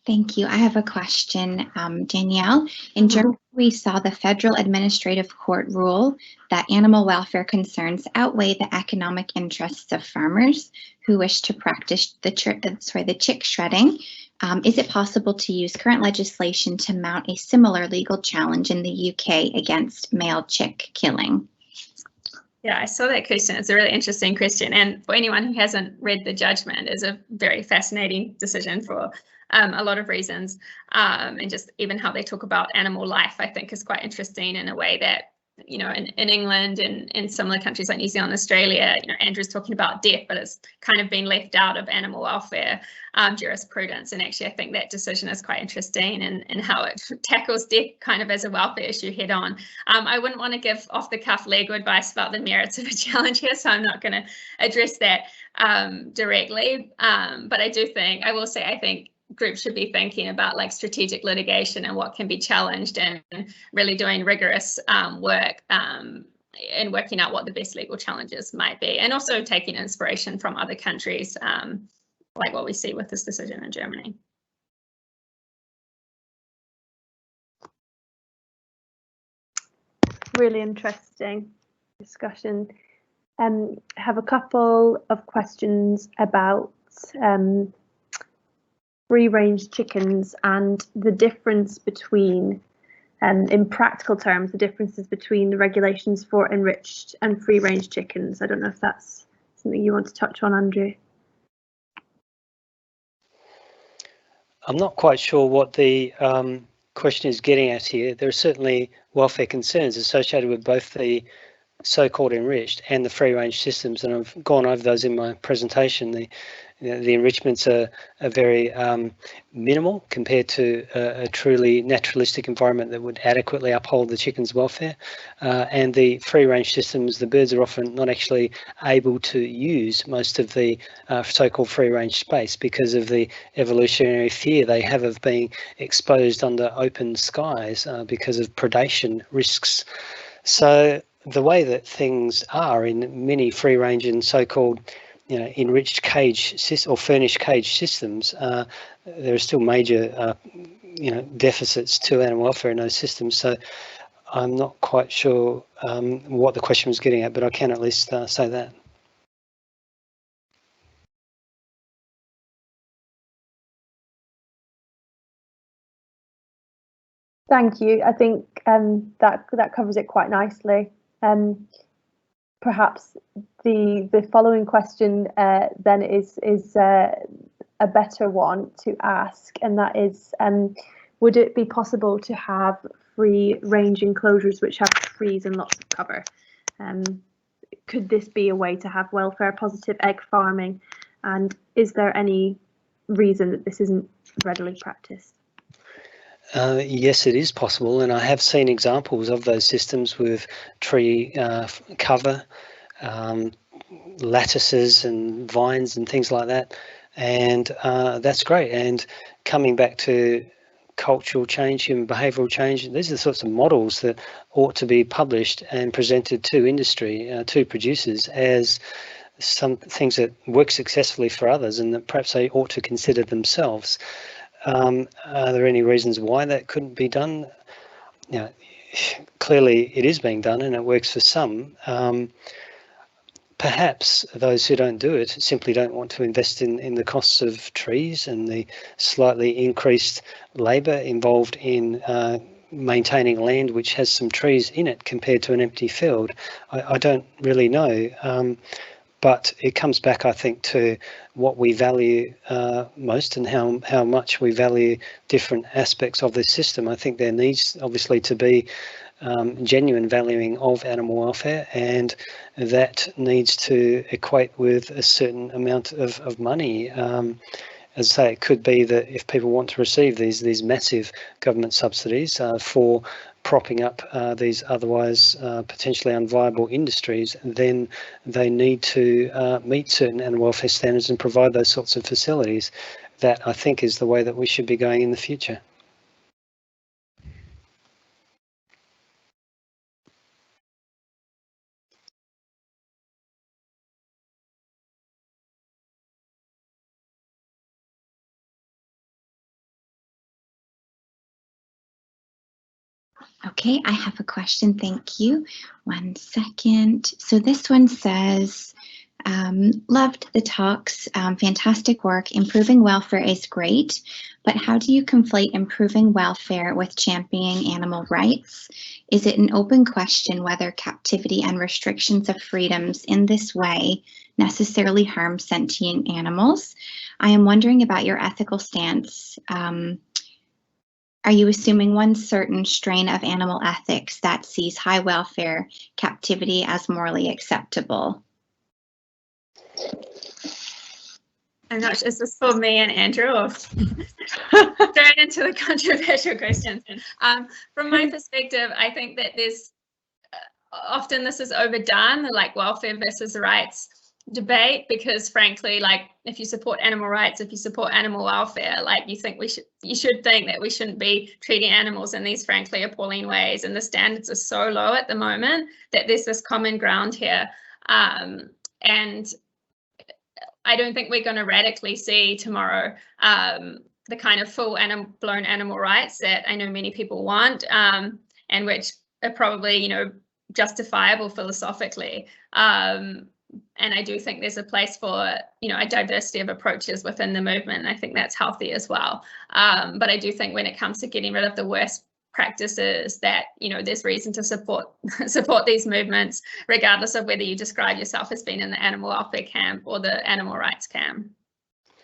Speaker 1: Thank you. I have a question, Danielle. In Germany, we saw the Federal Administrative Court rule that animal welfare concerns outweigh the economic interests of farmers who wish to practice the chick shredding. Is it possible to use current legislation to mount a similar legal challenge in the UK against male chick killing?
Speaker 4: Yeah, I saw that question. It's a really interesting question. And for anyone who hasn't read the judgment, it's a very fascinating decision for a lot of reasons. And just even how they talk about animal life, I think is quite interesting in a way that, in England and in similar countries like New Zealand, Australia, Andrew's talking about death, but it's kind of been left out of animal welfare jurisprudence. And actually, I think that decision is quite interesting and how it tackles death kind of as a welfare issue head on. I wouldn't want to give off the cuff legal advice about the merits of a challenge here, so I'm not going to address that directly. But I will say I think groups should be thinking about like strategic litigation and what can be challenged and really doing rigorous work and working out what the best legal challenges might be, and also taking inspiration from other countries like what we see with this decision in Germany.
Speaker 2: Really interesting discussion. Have a couple of questions about free-range chickens and the difference between, in practical terms, the differences between the regulations for enriched and free-range chickens. I don't know if that's something you want to touch on, Andrew.
Speaker 3: I'm not quite sure what the question is getting at here. There are certainly welfare concerns associated with both the so-called enriched and the free-range systems, and I've gone over those in my presentation. The enrichments are very minimal compared to a truly naturalistic environment that would adequately uphold the chicken's welfare. And the free-range systems, the birds are often not actually able to use most of the so-called free-range space because of the evolutionary fear they have of being exposed under open skies because of predation risks. So the way that things are in many free-range and so-called enriched cage or furnished cage systems, there are still major deficits to animal welfare in those systems. So I'm not quite sure what the question was getting at, but I can at least say that.
Speaker 2: Thank you. I think that covers it quite nicely. Perhaps the following question then is a better one to ask, and that is, would it be possible to have free-range enclosures which have trees and lots of cover? Could this be a way to have welfare-positive egg farming, and is there any reason that this isn't readily practiced?
Speaker 3: Yes, it is possible, and I have seen examples of those systems with tree cover, lattices and vines and things like that, and that's great. And coming back to cultural change, human behavioural change, these are the sorts of models that ought to be published and presented to industry, to producers, as some things that work successfully for others and that perhaps they ought to consider themselves. Are there any reasons why that couldn't be done? Clearly it is being done and it works for some. Perhaps those who don't do it simply don't want to invest in the costs of trees and the slightly increased labour involved in maintaining land which has some trees in it compared to an empty field. I don't really know. But it comes back, I think, to what we value most and how much we value different aspects of this system. I think there needs obviously to be genuine valuing of animal welfare, and that needs to equate with a certain amount of money. as I say, it could be that if people want to receive these massive government subsidies for propping up these otherwise potentially unviable industries, then they need to meet certain animal welfare standards and provide those sorts of facilities. That, I think, is the way that we should be going in the future.
Speaker 1: Okay, I have a question. Thank you. 1 second. So this one says, loved the talks, fantastic work. Improving welfare is great, but how do you conflate improving welfare with championing animal rights? Is it an open question whether captivity and restrictions of freedoms in this way necessarily harm sentient animals? I am wondering about your ethical stance. Are you assuming one certain strain of animal ethics that sees high welfare captivity as morally acceptable?
Speaker 4: I'm not sure, is this for me and Andrew, or thrown into the controversial questions? From my perspective, I think that there's often this is overdone, the like welfare versus rights debate, because frankly, like if you support animal rights, if you support animal welfare, like you should think that we shouldn't be treating animals in these frankly appalling ways, and the standards are so low at the moment that there's this common ground here, and I don't think we're going to radically see tomorrow the kind of full blown animal rights that I know many people want, and which are probably, you know, justifiable philosophically. And I do think there's a place for, you know, a diversity of approaches within the movement. And I think that's healthy as well. But I do think when it comes to getting rid of the worst practices, that, you know, there's reason to support these movements, regardless of whether you describe yourself as being in the animal welfare camp or the animal rights camp.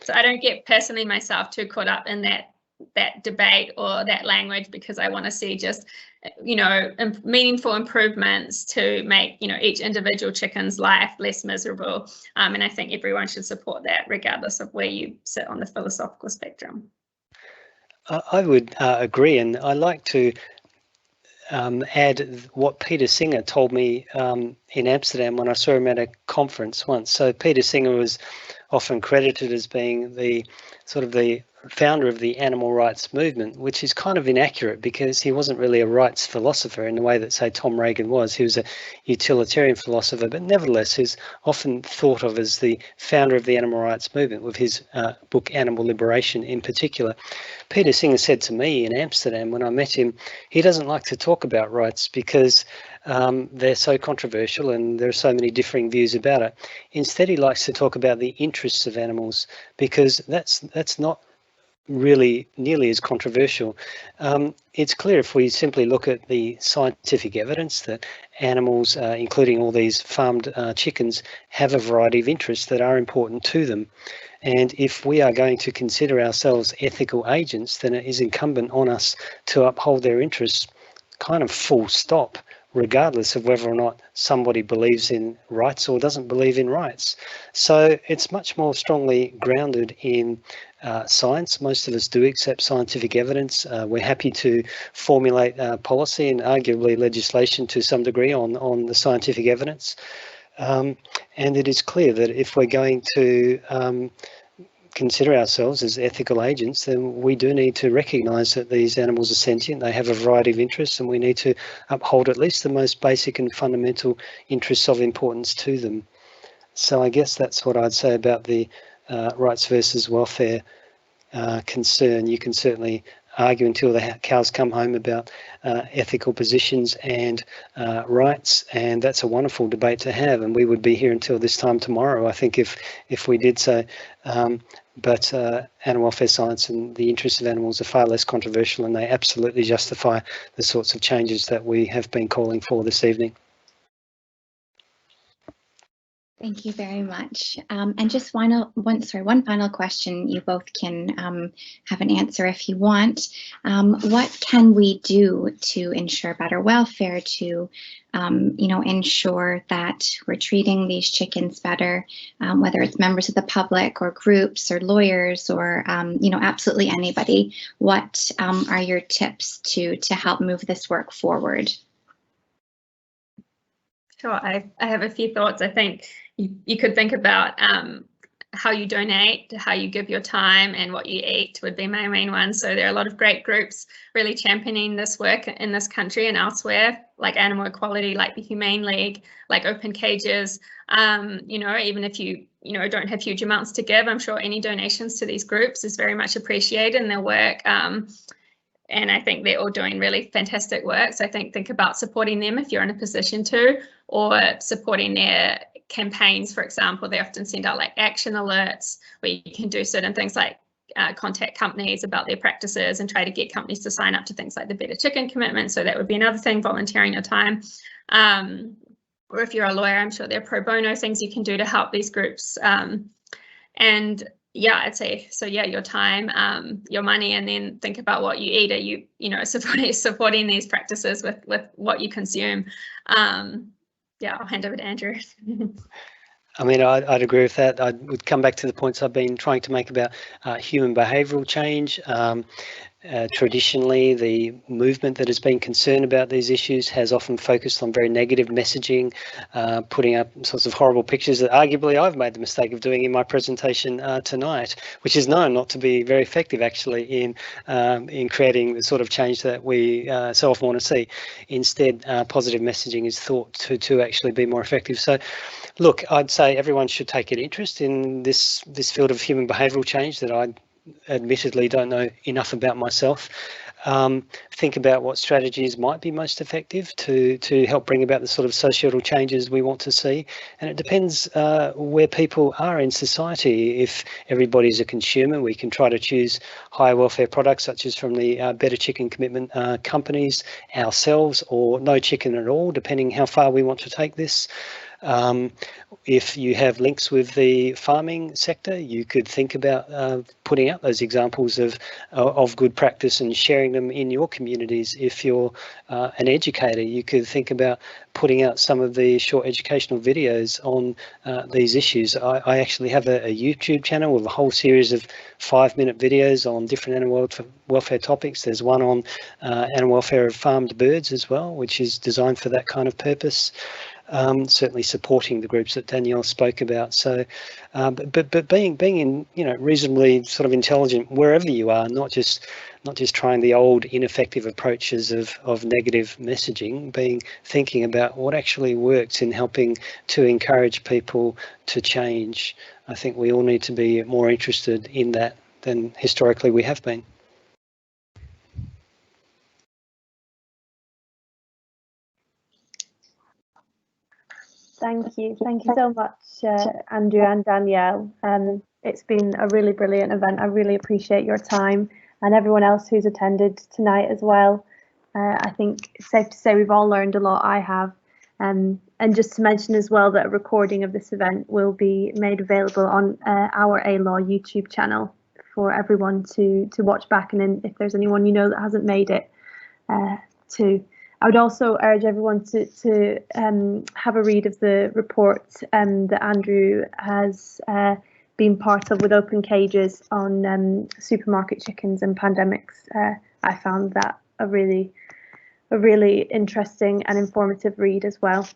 Speaker 4: So I don't get personally myself too caught up in that debate or that language, because I want to see just, you know, meaningful improvements to make, you know, each individual chicken's life less miserable. And I think everyone should support that regardless of where you sit on the philosophical spectrum.
Speaker 3: I would agree, and I like to add what Peter Singer told me in Amsterdam when I saw him at a conference once. So Peter Singer was often credited as being the sort of the founder of the animal rights movement, which is kind of inaccurate because he wasn't really a rights philosopher in the way that, say, Tom Reagan was. He was a utilitarian philosopher, but nevertheless he's often thought of as the founder of the animal rights movement, with his book Animal Liberation in particular. Peter Singer said to me in Amsterdam when I met him, he doesn't like to talk about rights because they're so controversial and there are so many differing views about it. Instead, he likes to talk about the interests of animals, because that's not really nearly as controversial. It's clear if we simply look at the scientific evidence that animals, including all these farmed chickens, have a variety of interests that are important to them. And if we are going to consider ourselves ethical agents, then it is incumbent on us to uphold their interests, kind of full stop, regardless of whether or not somebody believes in rights or doesn't believe in rights. So it's much more strongly grounded in science. Most of us do accept scientific evidence. We're happy to formulate policy and arguably legislation to some degree on the scientific evidence. And it is clear that if we're going to consider ourselves as ethical agents, then we do need to recognise that these animals are sentient, they have a variety of interests, and we need to uphold at least the most basic and fundamental interests of importance to them. So I guess that's what I'd say about the rights versus welfare concern. You can certainly argue until the cows come home about ethical positions and rights, and that's a wonderful debate to have, and we would be here until this time tomorrow, I think, if we did so. But animal welfare science and the interests of animals are far less controversial, and they absolutely justify the sorts of changes that we have been calling for this evening.
Speaker 1: Thank you very much. And just one final question. You both can have an answer if you want. What can we do to ensure better welfare, to ensure that we're treating these chickens better, whether it's members of the public or groups or lawyers or absolutely anybody? What are your tips to help move this work forward?
Speaker 4: Sure, I have a few thoughts. I think you could think about how you donate, how you give your time, and what you eat would be my main one. So there are a lot of great groups really championing this work in this country and elsewhere, like Animal Equality, like the Humane League, like Open Cages. Even if you don't have huge amounts to give, I'm sure any donations to these groups is very much appreciated in their work. And I think they're all doing really fantastic work. So I think about supporting them if you're in a position to, or supporting their campaigns. For example, they often send out like action alerts where you can do certain things like contact companies about their practices and try to get companies to sign up to things like the Better Chicken Commitment. So that would be another thing, volunteering your time. Or if you're a lawyer, I'm sure there are pro bono things you can do to help these groups. And yeah, I'd say, so yeah, your time, your money, and then think about what you eat. Are you, supporting these practices with what you consume? Yeah, I'll hand over to Andrew.
Speaker 3: I mean, I'd agree with that. I would come back to the points I've been trying to make about human behavioural change. Traditionally, the movement that has been concerned about these issues has often focused on very negative messaging, putting up sorts of horrible pictures that arguably I've made the mistake of doing in my presentation tonight, which is known not to be very effective actually in creating the sort of change that we so often want to see. Instead, positive messaging is thought to actually be more effective. So, look, I'd say everyone should take an interest in this field of human behavioural change that I admittedly don't know enough about myself. Think about what strategies might be most effective to help bring about the sort of societal changes we want to see. And it depends where people are in society. If everybody's a consumer, we can try to choose higher welfare products such as from the Better Chicken Commitment companies ourselves, or no chicken at all, depending how far we want to take this. If you have links with the farming sector, you could think about putting out those examples of good practice and sharing them in your communities. If you're an educator, you could think about putting out some of the short educational videos on these issues. I actually have a YouTube channel with a whole series of 5-minute videos on different animal welfare topics. There's one on animal welfare of farmed birds as well, which is designed for that kind of purpose. Certainly supporting the groups that Danielle spoke about. So, but being in reasonably sort of intelligent wherever you are, not just trying the old ineffective approaches of negative messaging, thinking about what actually works in helping to encourage people to change. I think we all need to be more interested in that than historically we have been.
Speaker 2: Thank you so much, Andrew and Danielle. It's been a really brilliant event. I really appreciate your time, and everyone else who's attended tonight as well. I think it's safe to say we've all learned a lot. I have. And just to mention as well that a recording of this event will be made available on our A-Law YouTube channel for everyone to watch back, and then if there's anyone that hasn't made it, to. I would also urge everyone to have a read of the report that Andrew has been part of with Open Cages on supermarket chickens and pandemics. I found that a really interesting and informative read as well.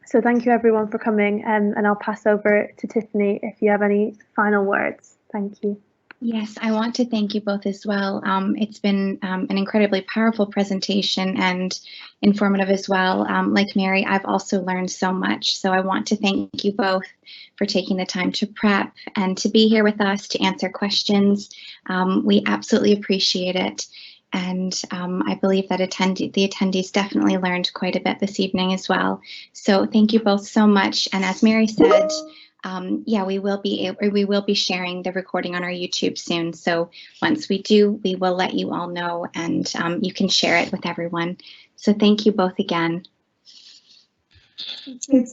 Speaker 2: So thank you everyone for coming, and I'll pass over to Tiffany if you have any final words. Thank you.
Speaker 1: Yes, I want to thank you both as well. It's been an incredibly powerful presentation and informative as well. Like Mary, I've also learned so much. So I want to thank you both for taking the time to prep and to be here with us to answer questions. We absolutely appreciate it. And I believe that the attendees definitely learned quite a bit this evening as well. So thank you both so much. And as Mary said, yeah, we will be sharing the recording on our YouTube soon. So once we do, we will let you all know, and you can share it with everyone. So thank you both again.
Speaker 4: Thank you.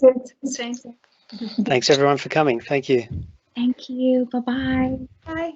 Speaker 5: Thanks everyone for coming. Thank you.
Speaker 1: Thank you. Bye-bye.
Speaker 2: Bye.